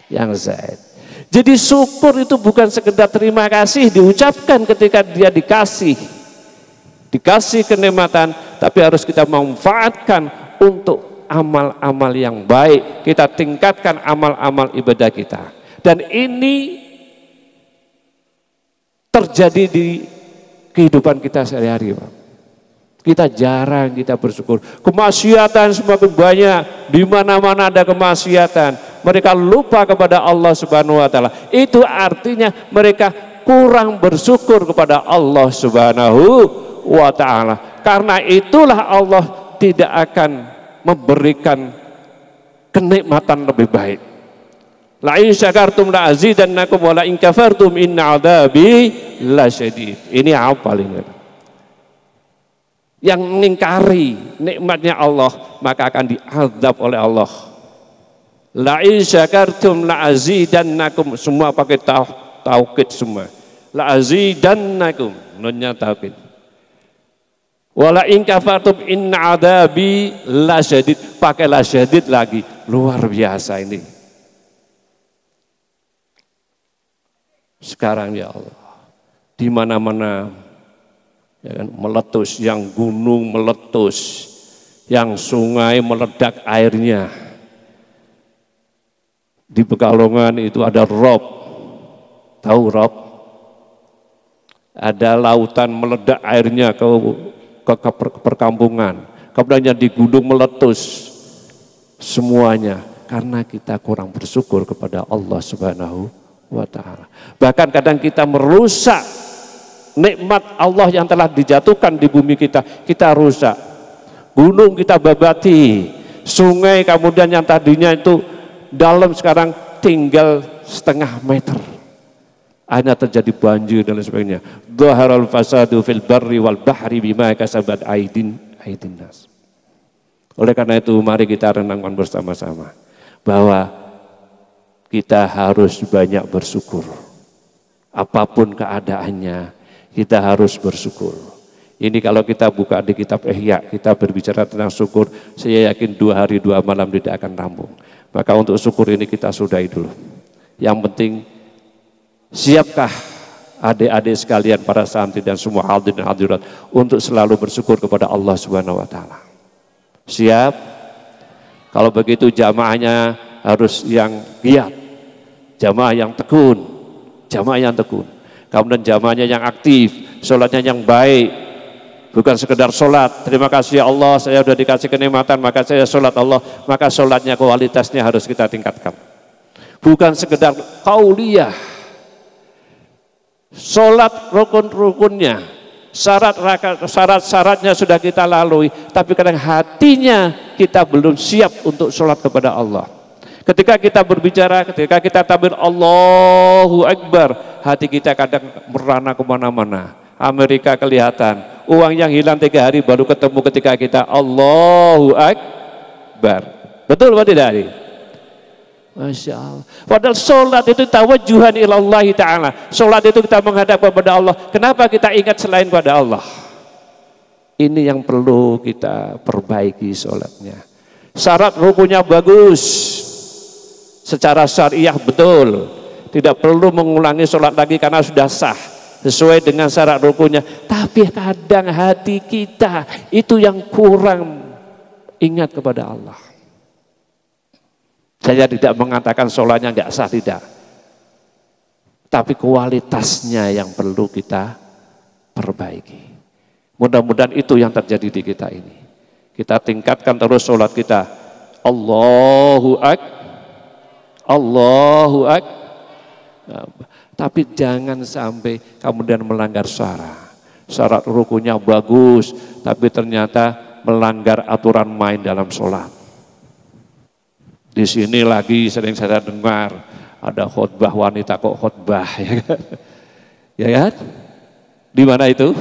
Yang zaid. Jadi syukur itu bukan sekedar terima kasih diucapkan ketika dia dikasih kenikmatan, tapi harus kita manfaatkan untuk amal-amal yang baik, kita tingkatkan amal-amal ibadah kita. Dan ini terjadi di kehidupan kita sehari-hari, Pak. Kita jarang kita bersyukur. Kemaksiatan semakin banyak, di mana-mana ada kemaksiatan. Mereka lupa kepada Allah Subhanahu wa taala. Itu artinya mereka kurang bersyukur kepada Allah Subhanahu wa taala. Karena itulah Allah tidak akan memberikan kenikmatan lebih baik. La in syakartum la azidannakum wa la in kafartum inna adzabi lasyadid. Ini apa ini? Yang mengingkari nikmatnya Allah maka akan diazab oleh Allah. La in syakartum la azidannakum, semua pakai taukid semua. La azidannakum, nunnya taukid. Wala in kafartum inna adzabi lasyadid, pakai lasyadid lagi, luar biasa ini. Sekarang ya Allah, di mana-mana ya kan, meletus, yang gunung meletus, yang sungai meledak airnya. Di Pekalongan itu ada rob, tahu rob? Ada lautan meledak airnya ke perkampungan, kemudian di gunung meletus semuanya karena kita kurang bersyukur kepada Allah Subhanahu wa taala. Bahkan kadang kita merusak nikmat Allah yang telah dijatuhkan di bumi kita rusak. Gunung kita babati, sungai kemudian yang tadinya itu dalam sekarang tinggal setengah meter. Akhirnya terjadi banjir dan lain sebagainya. Dhaharal fasadu fil barri wal bahri bima kasabat aidin nas. Oleh karena itu mari kita renungkan bersama-sama bahwa kita harus banyak bersyukur. Apapun keadaannya kita harus bersyukur. Ini kalau kita buka di kitab Ihya, kita berbicara tentang syukur, saya yakin 2 hari 2 malam tidak akan rampung. Maka untuk syukur ini kita sudahi dulu. Yang penting, siapkah adik-adik sekalian, para santri dan semua hadirin dan hadirat untuk selalu bersyukur kepada Allah Subhanahu wa taala? Siap? Kalau begitu jamaahnya harus yang giat, jamaah yang tekun, jamaah yang tekun. Kemudian jamaahnya yang aktif, sholatnya yang baik, bukan sekedar sholat. Terima kasih ya Allah, saya sudah dikasih kenikmatan, maka saya sholat Allah, maka sholatnya kualitasnya harus kita tingkatkan. Bukan sekedar qauliyah, sholat rukun-rukunnya, syarat-syaratnya sudah kita lalui, tapi kadang hatinya kita belum siap untuk sholat kepada Allah. Ketika kita berbicara, ketika kita takbir Allahu Akbar, hati kita kadang merana kemana-mana. Amerika kelihatan, uang yang hilang 3 hari baru ketemu ketika kita Allahu Akbar. Betul apa tidak? Masya Allah. Padahal sholat itu tawajjuhan ilallahi ta'ala. Sholat itu kita menghadap kepada Allah. Kenapa kita ingat selain pada Allah? Ini yang perlu kita perbaiki sholatnya. Syarat rukunnya bagus, secara syariah betul, tidak perlu mengulangi sholat lagi karena sudah sah sesuai dengan syarat rukunnya. Tapi kadang hati kita itu yang kurang ingat kepada Allah. Saya tidak mengatakan sholatnya nggak sah, tidak, tapi kualitasnya yang perlu kita perbaiki. Mudah-mudahan itu yang terjadi di kita ini. Kita tingkatkan terus sholat kita. Allahu Akbar, Allahu Akbar. Tapi jangan sampai kemudian melanggar syarat rukunya bagus, tapi ternyata melanggar aturan main dalam sholat. Di sini lagi sering saya dengar ada khutbah wanita kok khutbah, ya kan? Ya kan? Di mana itu?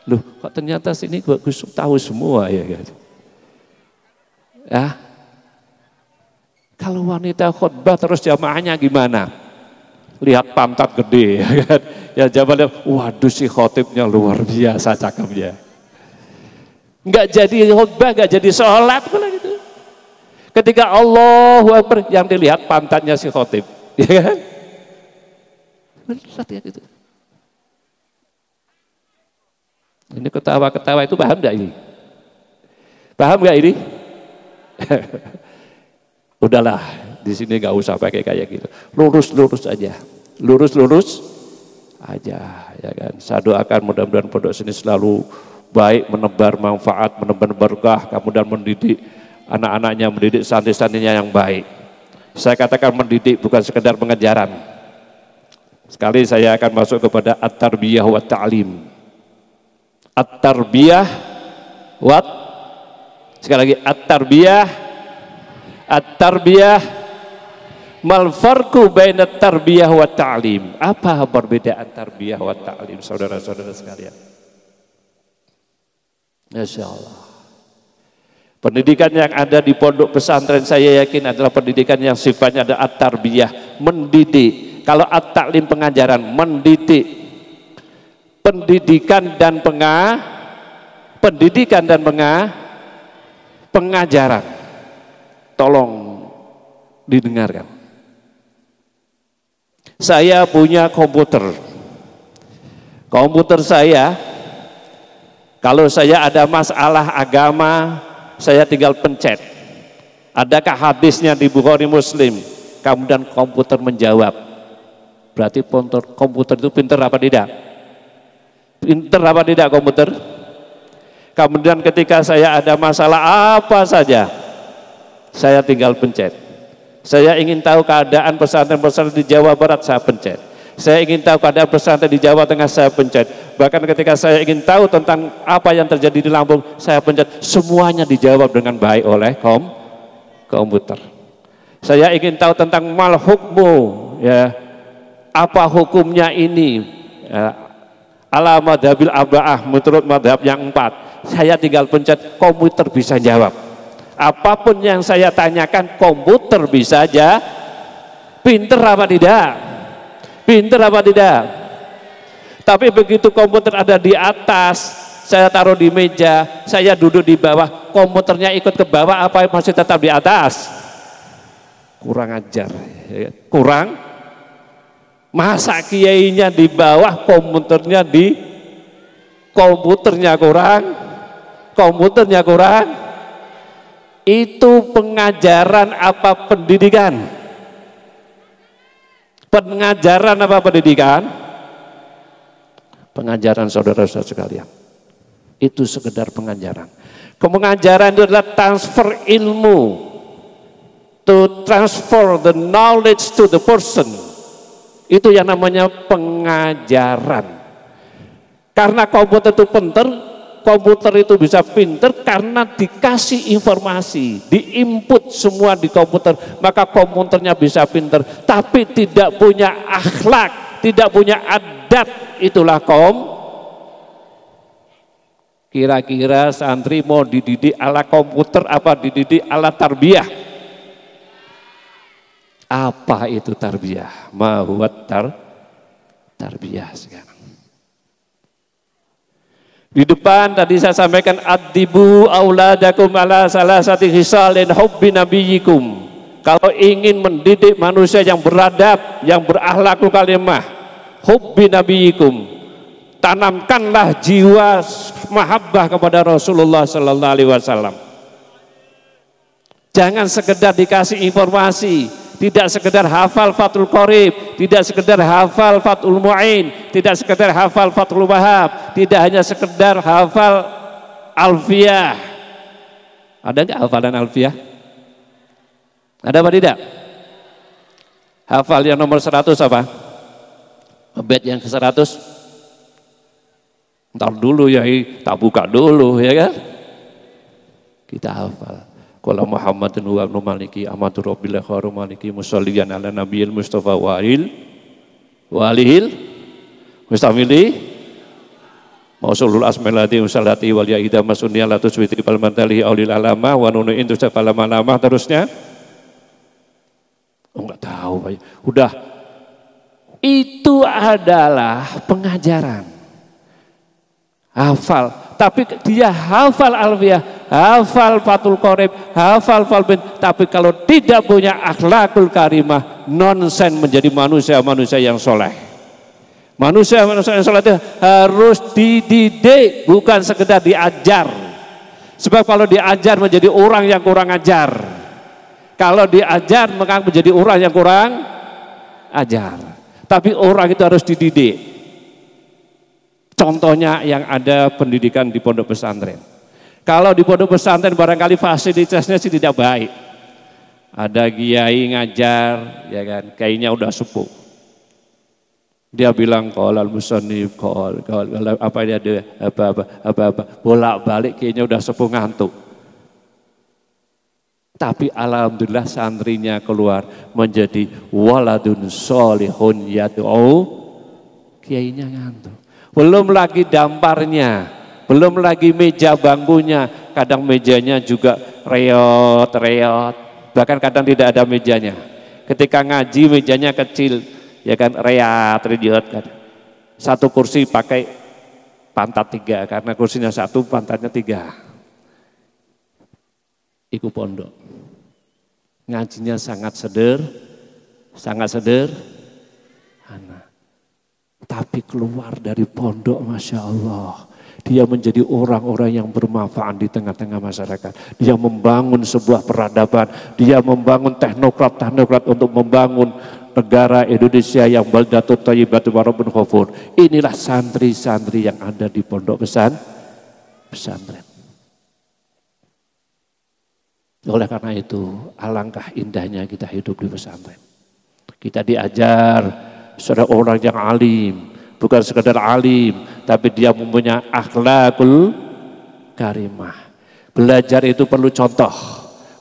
Loh, kok ternyata sini Gus tahu semua, ya kan? Ya. Kalau wanita khutbah terus jamaahnya gimana? Lihat pantat gede, ya kan? Ya jamaahnya, waduh si khotibnya luar biasa cakepnya. Enggak jadi khutbah, enggak jadi sholat pula gitu. Ketika Allahu Akbar yang dilihat pantatnya si khotib, ya kan? Berat ya gitu. Ini ketawa-ketawa itu paham enggak ini? Paham enggak ini? Udahlah, di sini enggak usah pakai kayak gitu. Lurus-lurus aja. Lurus-lurus aja, ya kan? Saya doakan mudah-mudahan pondok sini selalu baik, menebar manfaat, menebar berkah, kemudian mendidik anak-anaknya, mendidik santri-santrinya yang baik. Saya katakan mendidik bukan sekedar pengajaran. Sekali saya akan masuk kepada at-tarbiyah wa ta'lim. At-tarbiyah wa, sekali lagi at-tarbiyah mal farqu baina at-tarbiyah wa ta'lim. Apa perbedaan tarbiyah wa ta'lim, saudara-saudara sekalian? Masya Allah. Pendidikan yang ada di pondok pesantren saya yakin adalah pendidikan yang sifatnya ada at-tarbiyah, mendidik. Kalau at-ta'lim pengajaran, mendidik. Pendidikan dan pengajaran. Tolong didengarkan. Saya punya komputer. Komputer saya, kalau saya ada masalah agama, saya tinggal pencet. Adakah hadisnya di Bukhari Muslim? Kemudian komputer menjawab. Berarti komputer itu pintar apa tidak? Pintar apa tidak komputer? Kemudian ketika saya ada masalah apa saja, saya tinggal pencet. Saya ingin tahu keadaan pesantren-pesantren di Jawa Barat, saya pencet. Saya ingin tahu keadaan pesantren di Jawa Tengah, saya pencet. Bahkan ketika saya ingin tahu tentang apa yang terjadi di Lampung, saya pencet. Semuanya dijawab dengan baik oleh komputer. Saya ingin tahu tentang mal hukmu, ya, apa hukumnya ini, ya, ala madhabil arba'ah, menurut madhab yang 4. Saya tinggal pencet, komputer bisa jawab. Apapun yang saya tanyakan, komputer bisa aja. Pinter apa tidak? Pinter apa tidak? Tapi begitu komputer ada di atas, saya taruh di meja, saya duduk di bawah, komputernya ikut ke bawah apa masih tetap di atas? Kurang ajar, kurang. Masa kiainya di bawah, komputernya kurang. Itu pengajaran apa pendidikan? Pengajaran apa pendidikan? Pengajaran, saudara-saudara sekalian. Itu sekedar pengajaran. Pengajaran itu adalah transfer ilmu. To transfer the knowledge to the person. Itu yang namanya pengajaran. Karena komputer itu pinter, komputer itu bisa pinter karena dikasih informasi, diinput semua di komputer, maka komputernya bisa pinter. Tapi tidak punya akhlak, tidak punya adat, itulah Kira-kira santri mau dididik ala komputer apa dididik ala tarbiyah? Apa itu tarbiyah? Ma huwa tarbiyah sekarang. Di depan tadi saya sampaikan addibu auladakum ala salasati khisalin hubbi nabiyikum. Kalau ingin mendidik manusia yang beradab, yang berakhlakul kalimah, hubbi nabiyikum, tanamkanlah jiwa mahabbah kepada Rasulullah sallallahu alaihi wasallam. Jangan sekedar dikasih informasi, tidak sekedar hafal Fathul Qorib, tidak sekedar hafal Fathul Mu'in, tidak sekedar hafal Fathul Wahab, tidak hanya sekedar hafal Alfiyah. Ada nggak hafalan Alfiyah? Ada apa tidak? Hafal yang nomor 100 apa? Bait yang ke-100. Ntar dulu ya, tak buka dulu ya kan? Kita hafal. Qala Muhammadun wa ibnu maliki amatu rabbil kharu maliki musalliyan ala nabiyil mustafa wa alihil mustamili mausulul asmalati usallati wal yaida masunniya la tuswiti bal mantalihi aulil alama wa nunu intu lama terusnya. Oh, enggak tahu Pak. Udah. Itu adalah pengajaran. Hafal, tapi dia hafal alfiyah, hafal fatul qorib, hafal falbin, tapi kalau tidak punya akhlakul karimah, nonsen menjadi manusia-manusia yang soleh. Manusia-manusia yang soleh itu harus dididik, bukan sekedar diajar. Sebab kalau diajar menjadi orang yang kurang ajar. Kalau diajar maka menjadi orang yang kurang ajar. Tapi orang itu harus dididik. Contohnya yang ada pendidikan di pondok pesantren. Kalau di pondok pesantren barangkali fasilitasnya sih tidak baik. Ada kiai ngajar, ya kan, kiainya udah sepuh. Dia bilang qolal musannif qol apa dia ada apa bolak-balik kiainya udah sepuh ngantuk. Tapi alhamdulillah santrinya keluar menjadi waladun sholihun yad'u, kiainya ngantuk. Belum lagi damparnya, belum lagi meja bangkunya, kadang mejanya juga reot, bahkan kadang tidak ada mejanya. Ketika ngaji mejanya kecil, ya kan, reot kan. Satu kursi pakai pantat 3, karena kursinya 1, pantatnya 3. Iku pondok. Ngajinya sangat sederhana. Tapi keluar dari pondok, Masya Allah, dia menjadi orang-orang yang bermanfaat di tengah-tengah masyarakat. Dia membangun sebuah peradaban, dia membangun teknokrat untuk membangun negara Indonesia yang baldatut thayyibatun wa rabbun ghafur. Inilah santri-santri yang ada di pondok pesantren. Oleh karena itu, alangkah indahnya kita hidup di pesantren. Kita diajar seorang orang yang alim, bukan sekedar alim, tapi dia mempunyai akhlakul karimah. Belajar itu perlu contoh.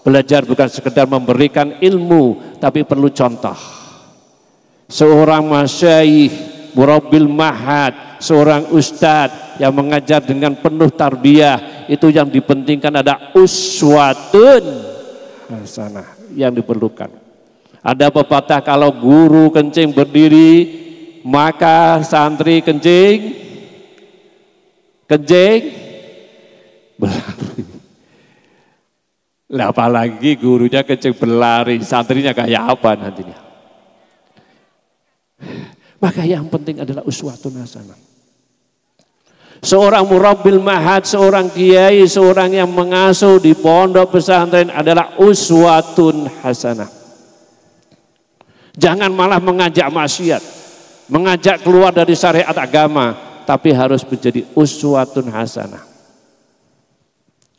Belajar bukan sekedar memberikan ilmu, tapi perlu contoh. Seorang masyayikh, murabbil mahad, seorang ustadz yang mengajar dengan penuh tarbiyah, itu yang dipentingkan ada uswatun hasanah yang diperlukan. Ada pepatah kalau guru kencing berdiri, maka santri kencing berlari. Lah apalagi gurunya kencing berlari, santrinya kayak apa nantinya? Maka yang penting adalah uswatun hasanah. Seorang murabbil mahad, seorang kiai, seorang yang mengasuh di pondok pesantren adalah uswatun hasanah. Jangan malah mengajak maksiat, mengajak keluar dari syariat agama, tapi harus menjadi uswatun hasanah.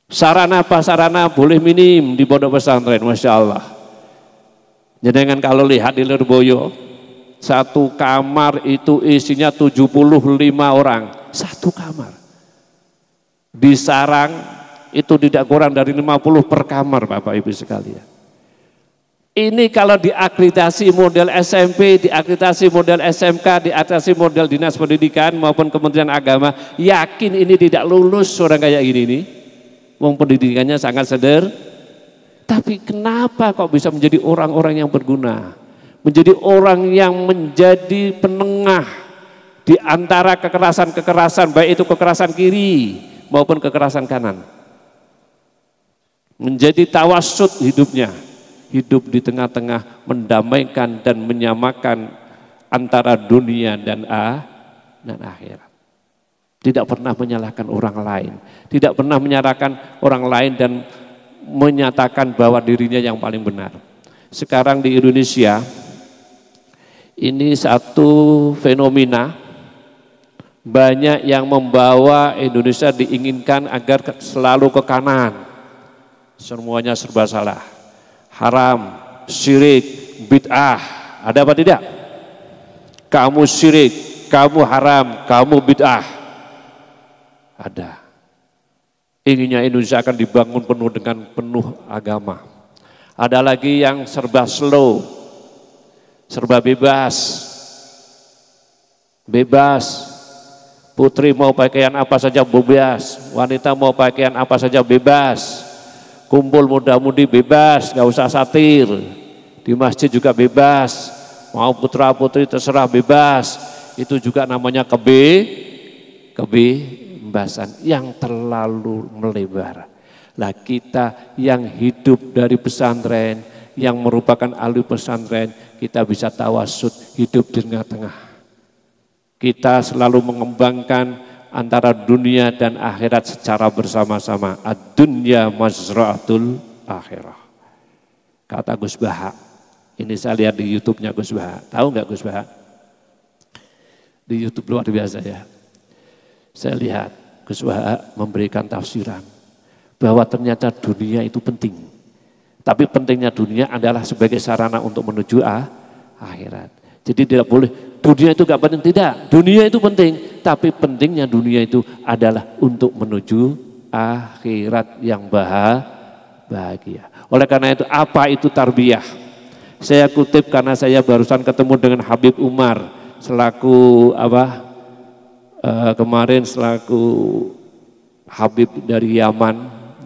Sarana prasarana boleh minim di pondok pesantren, Masya Allah. Jangan kalau lihat di Lirboyo, satu kamar itu isinya 75 orang, satu kamar. Di sarang itu tidak kurang dari 50 per kamar, Bapak Ibu sekalian. Ini kalau diakreditasi model SMP, diakreditasi model SMK, diakreditasi model Dinas Pendidikan maupun Kementerian Agama, yakin ini tidak lulus orang kayak gini nih. Wong pendidikannya sangat tapi kenapa kok bisa menjadi orang-orang yang berguna? Menjadi orang yang menjadi penengah di antara kekerasan-kekerasan, baik itu kekerasan kiri maupun kekerasan kanan. Menjadi tawassut hidupnya. Hidup di tengah-tengah, mendamaikan dan menyamakan antara dunia dan akhirat. Tidak pernah menyalahkan orang lain, tidak pernah menyalahkan orang lain dan menyatakan bahwa dirinya yang paling benar. Sekarang di Indonesia ini satu fenomena, banyak yang membawa Indonesia diinginkan agar selalu ke kanan. Semuanya serba salah. Haram, syirik, bid'ah. Ada apa tidak? Kamu syirik, kamu haram, kamu bid'ah. Ada. Inginnya Indonesia akan dibangun penuh dengan penuh agama. Ada lagi yang serba slow, serba bebas. Bebas. Putri mau pakaian apa saja bebas, wanita mau pakaian apa saja bebas, kumpul muda-mudi bebas, gak usah satir, di masjid juga bebas, mau putra putri terserah bebas. Itu juga namanya kebebasan yang terlalu melebar. Lah kita yang hidup dari pesantren, yang merupakan ahli pesantren, kita bisa tawasud hidup di tengah-tengah. Kita selalu mengembangkan antara dunia dan akhirat secara bersama-sama. Ad-dunya mazra'atul akhirah. Kata Gus Baha. Ini saya lihat di YouTube-nya Gus Baha. Tahu nggak Gus Baha? Di YouTube luar biasa ya. Saya lihat Gus Baha memberikan tafsiran bahwa ternyata dunia itu penting. Tapi pentingnya dunia adalah sebagai sarana untuk menuju akhirat. Jadi tidak boleh dunia itu gak penting, tidak. Dunia itu penting, tapi pentingnya dunia itu adalah untuk menuju akhirat yang bahagia. Oleh karena itu, apa itu tarbiyah? Saya kutip karena saya barusan ketemu dengan Habib Umar selaku kemarin selaku Habib dari Yaman,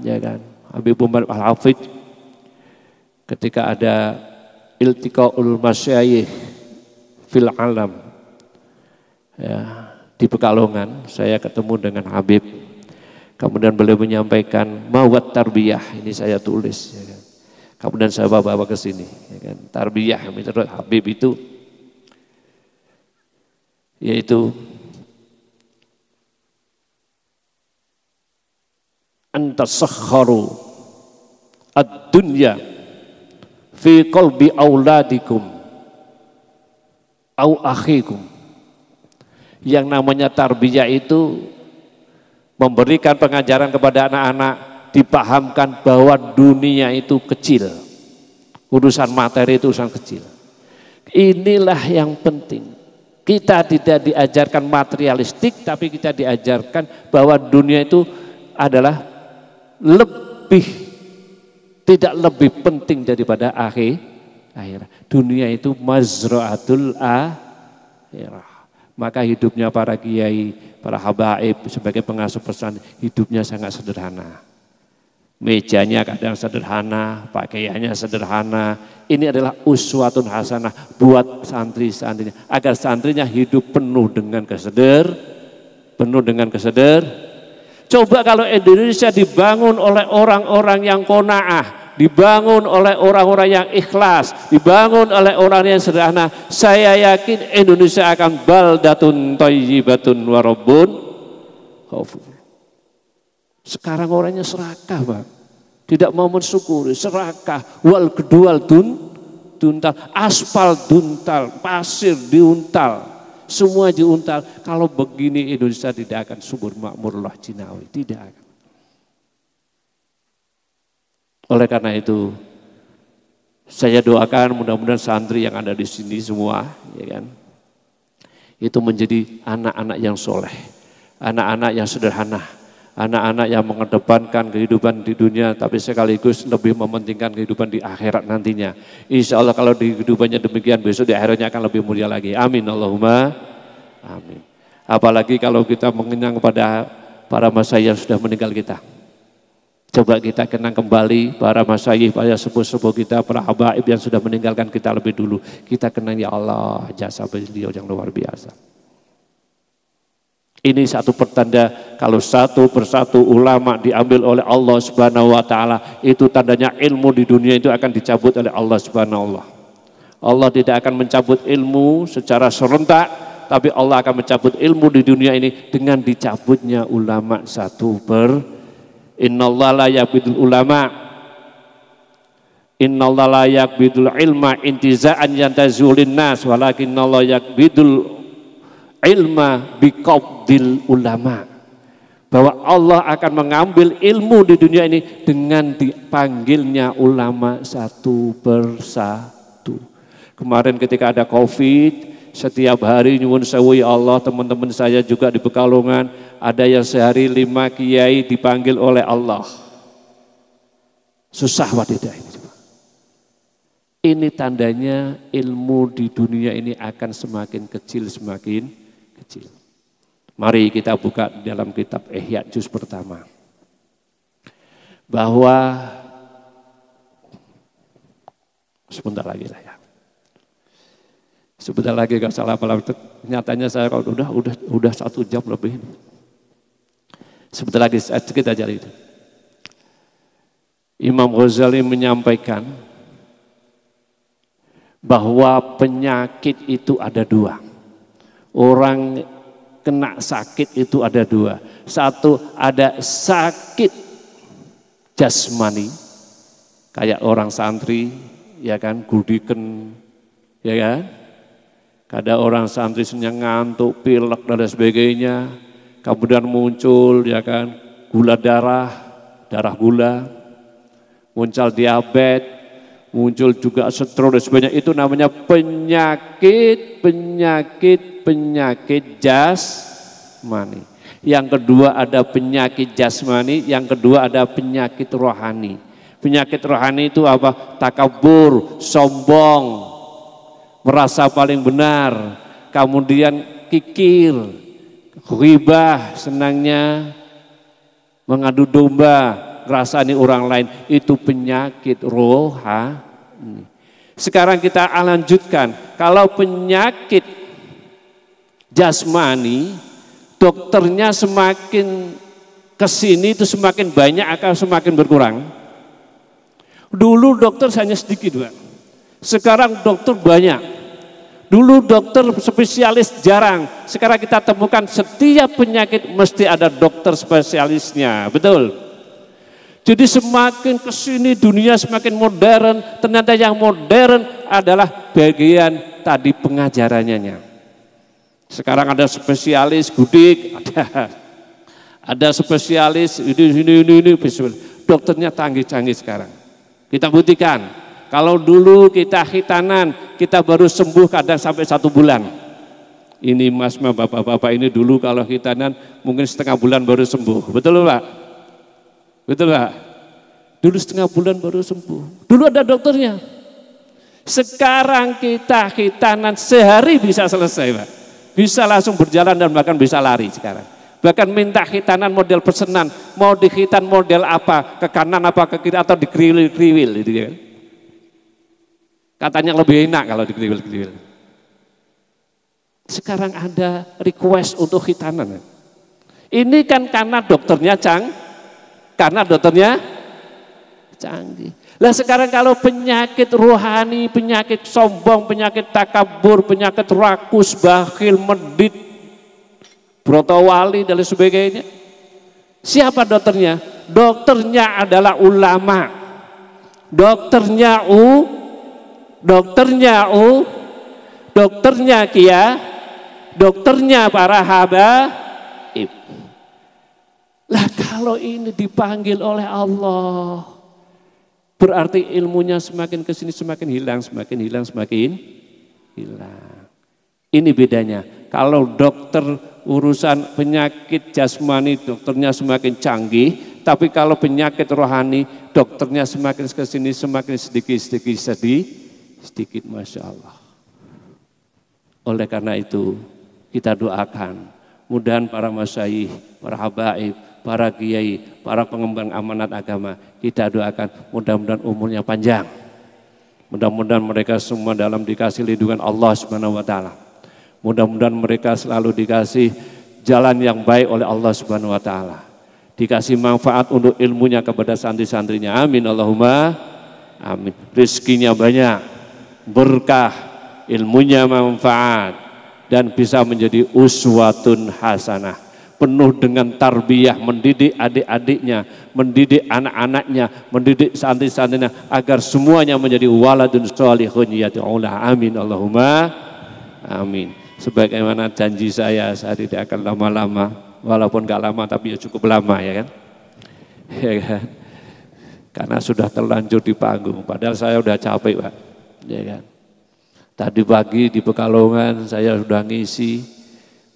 ya kan? Habib Umar Al-Hafidh ketika ada iltiqaul masyayikh fil alam ya, di Pekalongan saya ketemu dengan Habib, kemudian beliau menyampaikan mawat tarbiyah, ini saya tulis ya kan? Kemudian saya bawa ke sini ya kan? Tarbiyah menurut Habib itu yaitu antasakharu ad-dunya fi qalbi auladikum au akhikum. Yang namanya tarbiyah itu memberikan pengajaran kepada anak-anak, dipahamkan bahwa dunia itu kecil. Urusan materi itu urusan kecil. Inilah yang penting. Kita tidak diajarkan materialistik, tapi kita diajarkan bahwa dunia itu adalah tidak lebih penting daripada akhirat. Dunia itu mazra'atul akhirah. Maka hidupnya para kiai, para habaib sebagai pengasuh pesantren, hidupnya sangat sederhana. Mejanya kadang sederhana, pakaiannya sederhana. Ini adalah uswatun hasanah buat santri-santrinya, agar santrinya hidup penuh dengan Coba kalau Indonesia dibangun oleh orang-orang yang qanaah, dibangun oleh orang-orang yang ikhlas, dibangun oleh orang yang sederhana, saya yakin Indonesia akan baldatun thayyibatun wa rabbun ghafur. Sekarang orangnya serakah, Pak. Tidak mau mensyukuri, serakah, wal kedual duntal, aspal duntal, pasir diuntal, semua diuntal. Kalau begini Indonesia tidak akan subur makmur lah jinawi, tidak akan. Oleh karena itu, saya doakan mudah-mudahan santri yang ada di sini semua, ya kan, itu menjadi anak-anak yang soleh, anak-anak yang sederhana, anak-anak yang mengedepankan kehidupan di dunia, tapi sekaligus lebih mementingkan kehidupan di akhirat nantinya. Insya Allah kalau di kehidupannya demikian, besok di akhiratnya akan lebih mulia lagi. Amin, Allahumma amin. Apalagi kalau kita mengenang kepada para masyayikh yang sudah meninggal kita. Coba kita kenang kembali para masyayikh, para sepuh-sepuh kita, para habaib yang sudah meninggalkan kita lebih dulu. Kita kenang, ya Allah, jasa beliau yang luar biasa. Ini satu pertanda kalau satu persatu ulama diambil oleh Allah Subhanahu wa taala, itu tandanya ilmu di dunia itu akan dicabut oleh Allah Subhanahu wa taala. Allah tidak akan mencabut ilmu secara serentak, tapi Allah akan mencabut ilmu di dunia ini dengan dicabutnya ulama satu per. Innallaha la yaqbidul ulama, innallaha la yaqbidul ilma intiza'an yantazulin nas, walakinnallaha yaqbidul ilma biqabdil ulama. bahwa Allah akan mengambil ilmu di dunia ini dengan dipanggilnya ulama satu persatu. Kemarin ketika ada COVID, setiap hari nyuwun sewu ya Allah, teman-teman saya juga di Pekalongan, ada yang sehari 5 kiai dipanggil oleh Allah. Susah wadidah ini. Ini tandanya ilmu di dunia ini akan semakin kecil, semakin kecil. Mari kita buka dalam kitab Ihya juz pertama. Bahwa sebentar lagi lah ya. Sebentar lagi gak salah apa nyatanya saya kalau udah 1 jam lebih. Sebentar lagi kita cari itu. Imam Ghazali menyampaikan bahwa penyakit itu ada 2. Orang kena sakit itu ada 2. Satu, ada sakit jasmani, kayak orang santri, ya kan, gudiken, ya kan. Ada orang santri ngantuk, pilek dan sebagainya, kemudian muncul, ya kan, gula darah gula, muncul diabetes, muncul juga stroke dan sebagainya. Itu namanya penyakit jasmani. Yang kedua ada penyakit jasmani, yang kedua ada penyakit rohani. Penyakit rohani itu apa? Takabur, sombong, merasa paling benar, kemudian kikir, ghibah, senangnya mengadu domba, rasani orang lain. Itu penyakit rohani. Sekarang kita lanjutkan, kalau penyakit jasmani, dokternya semakin kesini itu semakin banyak akan semakin berkurang. Dulu dokter hanya sedikit, Pak. Sekarang dokter banyak. Dulu dokter spesialis jarang. Sekarang kita temukan setiap penyakit mesti ada dokter spesialisnya, betul? Jadi semakin kesini dunia semakin modern, ternyata yang modern adalah bagian tadi pengajarannya. Sekarang ada spesialis gudik, ada spesialis ini, dokternya canggih-canggih sekarang. Kita buktikan, kalau dulu kita khitanan, kita baru sembuh kadang sampai 1 bulan. Ini mas, bapak-bapak ini dulu kalau khitanan mungkin setengah bulan baru sembuh, betul Pak? Betul Pak? Dulu setengah bulan baru sembuh. Dulu ada dokternya. Sekarang kita khitanan sehari bisa selesai Pak. Bisa langsung berjalan dan bahkan bisa lari sekarang. Bahkan minta khitanan model pesenan. Mau dikhitan model apa? Ke kanan apa ke kiri atau dikriwil-kriwil. Gitu kan. Katanya lebih enak kalau dikriwil-kriwil. Sekarang ada request untuk khitanan. Ini kan karena dokternya canggih. Lah sekarang kalau penyakit rohani, penyakit sombong, penyakit takabur, penyakit rakus, bakhil, medit, brotowali dan sebagainya. Siapa dokternya? Dokternya adalah ulama. Dokternya kiai, dokternya para habaib. Lah kalau ini dipanggil oleh Allah, berarti ilmunya semakin kesini semakin hilang. Ini bedanya. Kalau dokter urusan penyakit jasmani, dokternya semakin canggih. Tapi kalau penyakit rohani, dokternya semakin kesini semakin sedikit. Masya Allah. Oleh karena itu, kita doakan. Mudahan para masyayikh, para habaib, para kiai, para pengembang amanat agama, kita doakan mudah-mudahan umurnya panjang. Mudah-mudahan mereka semua dalam dikasih lindungan Allah Subhanahu wa taala. Mudah-mudahan mereka selalu dikasih jalan yang baik oleh Allah Subhanahu wa taala. Dikasih manfaat untuk ilmunya kepada santri-santrinya. Amin Allahumma amin. Rezekinya banyak, berkah, ilmunya manfaat dan bisa menjadi uswatun hasanah. Penuh dengan tarbiyah, mendidik adik-adiknya, mendidik anak-anaknya, mendidik santri-santrinya agar semuanya menjadi waladun sholihun yad'ulah. Amin Allahumma amin. Sebagaimana janji saya tidak akan lama-lama walaupun gak lama tapi ya cukup lama ya kan. Ya kan? Karena sudah terlanjur di panggung, padahal saya udah capek Pak. Ya kan? Tadi pagi di Pekalongan saya sudah ngisi,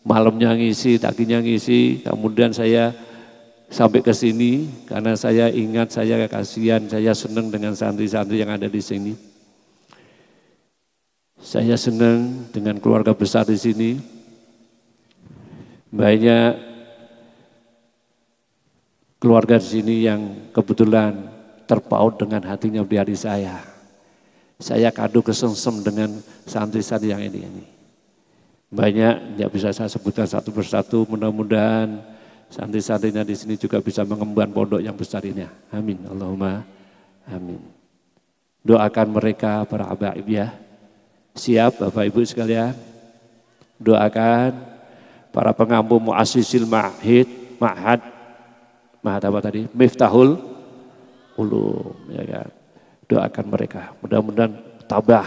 malamnya ngisi, paginya ngisi, kemudian saya sampai ke sini karena saya ingat, saya kasihan, saya senang dengan santri-santri yang ada di sini. Saya senang dengan keluarga besar di sini. Banyak keluarga di sini yang kebetulan terpaut dengan hatinya di hati saya. Saya kado kesengsem dengan santri-santri yang ini. Banyak, tidak bisa saya sebutkan satu persatu. Mudah-mudahan santri-santrinya di sini juga bisa mengemban pondok yang besar ini. Amin. Allahumma amin. Doakan mereka para habaib ya. Siap Bapak Ibu sekalian. Doakan para pengampu muassisil ma'had apa tadi? Miftahul Ulum ya kan. Doakan mereka. Mudah-mudahan tabah.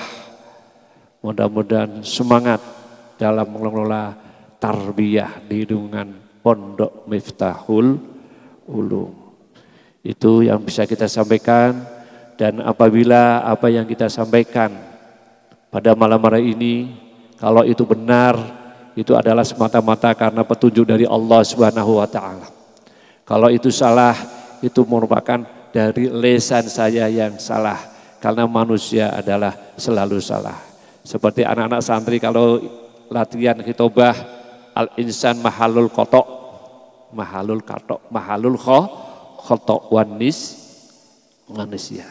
Mudah-mudahan semangat dalam mengelola tarbiyah di lingkungan Pondok Miftahul Ulum. Itu yang bisa kita sampaikan, dan apabila apa yang kita sampaikan pada malam hari ini, kalau itu benar, itu adalah semata-mata karena petunjuk dari Allah Subhanahu wa taala. Kalau itu salah, itu merupakan dari lisan saya yang salah, karena manusia adalah selalu salah. Seperti anak-anak santri kalau latihan khitobah, al-insan mahalul kotok, mahalul khotok wanis manusia.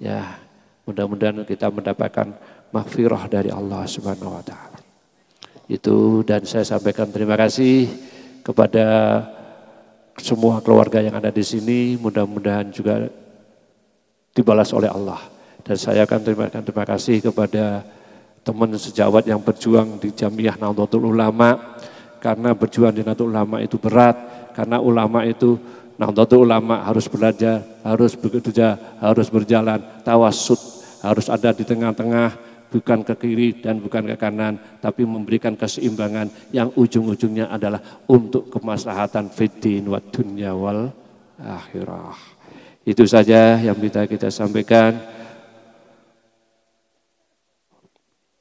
Ya, mudah-mudahan kita mendapatkan maghfirah dari Allah Subhanahu wa taala. Itu, dan saya sampaikan terima kasih kepada semua keluarga yang ada di sini, mudah-mudahan juga dibalas oleh Allah. Dan saya akan terima kasih kepada teman sejawat yang berjuang di Jamiah Nahdlatul Ulama, karena berjuang di Nahdlatul Ulama itu berat, karena ulama itu, Nahdlatul Ulama harus belajar, harus bekerja, harus berjalan tawassut, harus ada di tengah-tengah, bukan ke kiri dan bukan ke kanan, tapi memberikan keseimbangan yang ujung-ujungnya adalah untuk kemaslahatan fiddin wa dunya wal akhirah. Itu saja yang bisa kita sampaikan.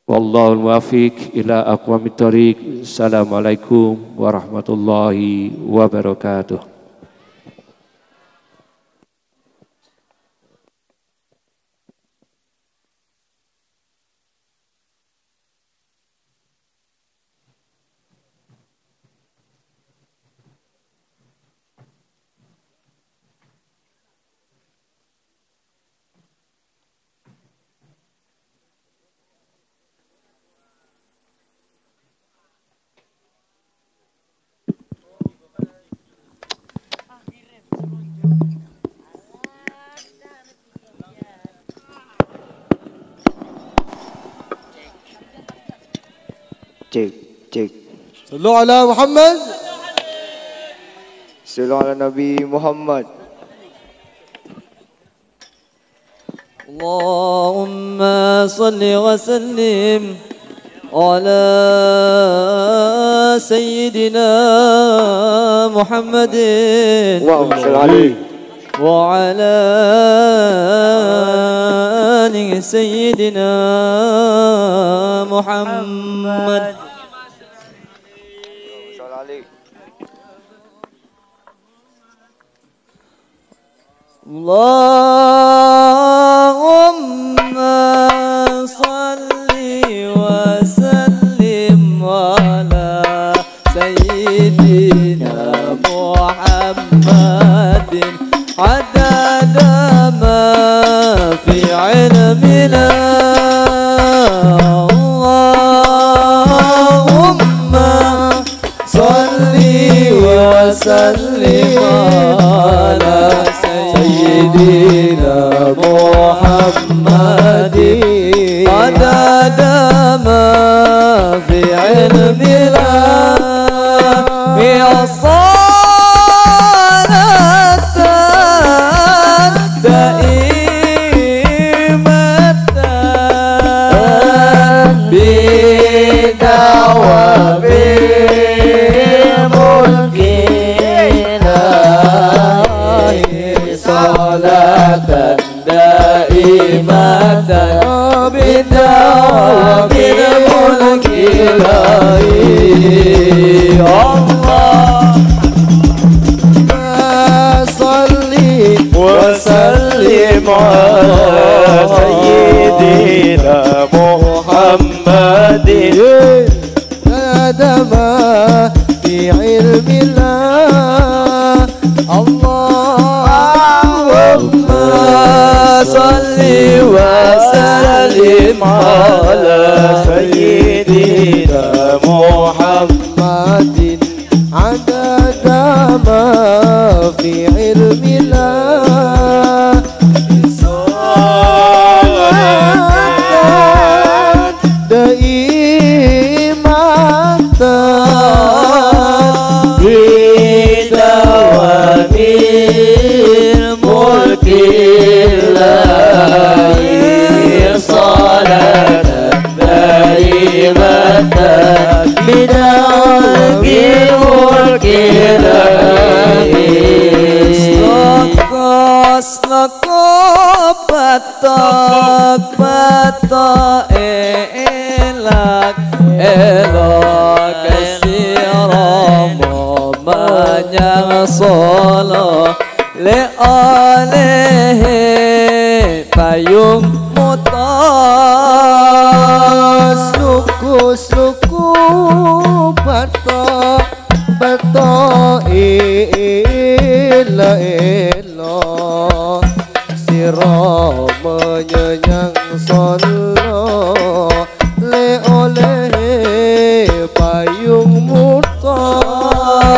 Wallahul muwaffiq ila aqwamit thoriq. Assalamualaikum warahmatullahi wabarakatuh. Cek. Sallu ala Muhammad. Sallu ala Nabi Muhammad. Allahumma salli wa sallim ala Sayyidina Muhammadin Wa salli wa ala ali Sayyidina Muhammad. Allahumma salli wa sallim ala Sayyidina Muhammadin adada ma fi ilmina. Allahumma salli wa sallim ala Sayyidina Muhammadin adada ma fi ilmina ya salatan daimatan bidawabil mulk salatan daimatan bidawamil mulki ilahi Allah salli wa sallim ala sayyidina Muhammadin adama fi ilmillah Allahumma salli wa sallim ala sayyidina Muhammadin adada ma fi ilmillah salatan daimatan bidawamil mulki ilahi salatan daimatan bidawamil mulki ilahi sloko patok elak elok siramo manyang solo le oleh payung mutas suku patok ila siro menyenyang solo le oleh payung mutama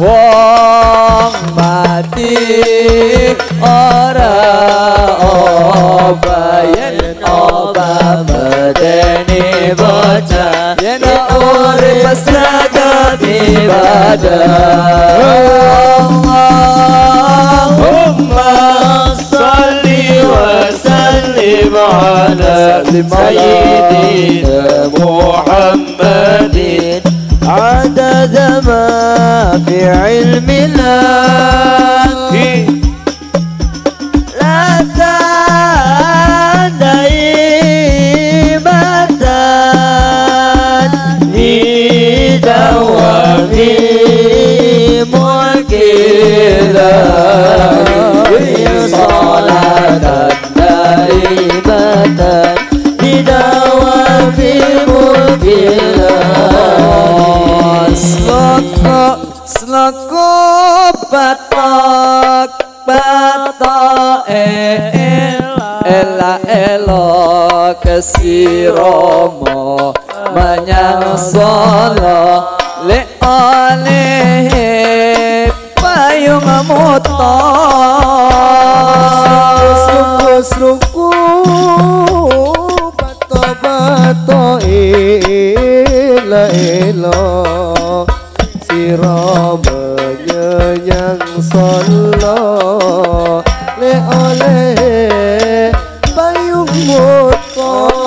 wong mati ora obayen oba medeni bocah yen urip saged ibadah Allahumma salli wa sallim ala sayyidina Muhammadin عدد ما في علم الله لا دائمة لدوام ملك الله صلاة دائمة لدوام ملك الله sloko batok ela kesiromo manyang solo le oleh payung mutos suku bato ela siro menyenyang solo le oleh payung mutos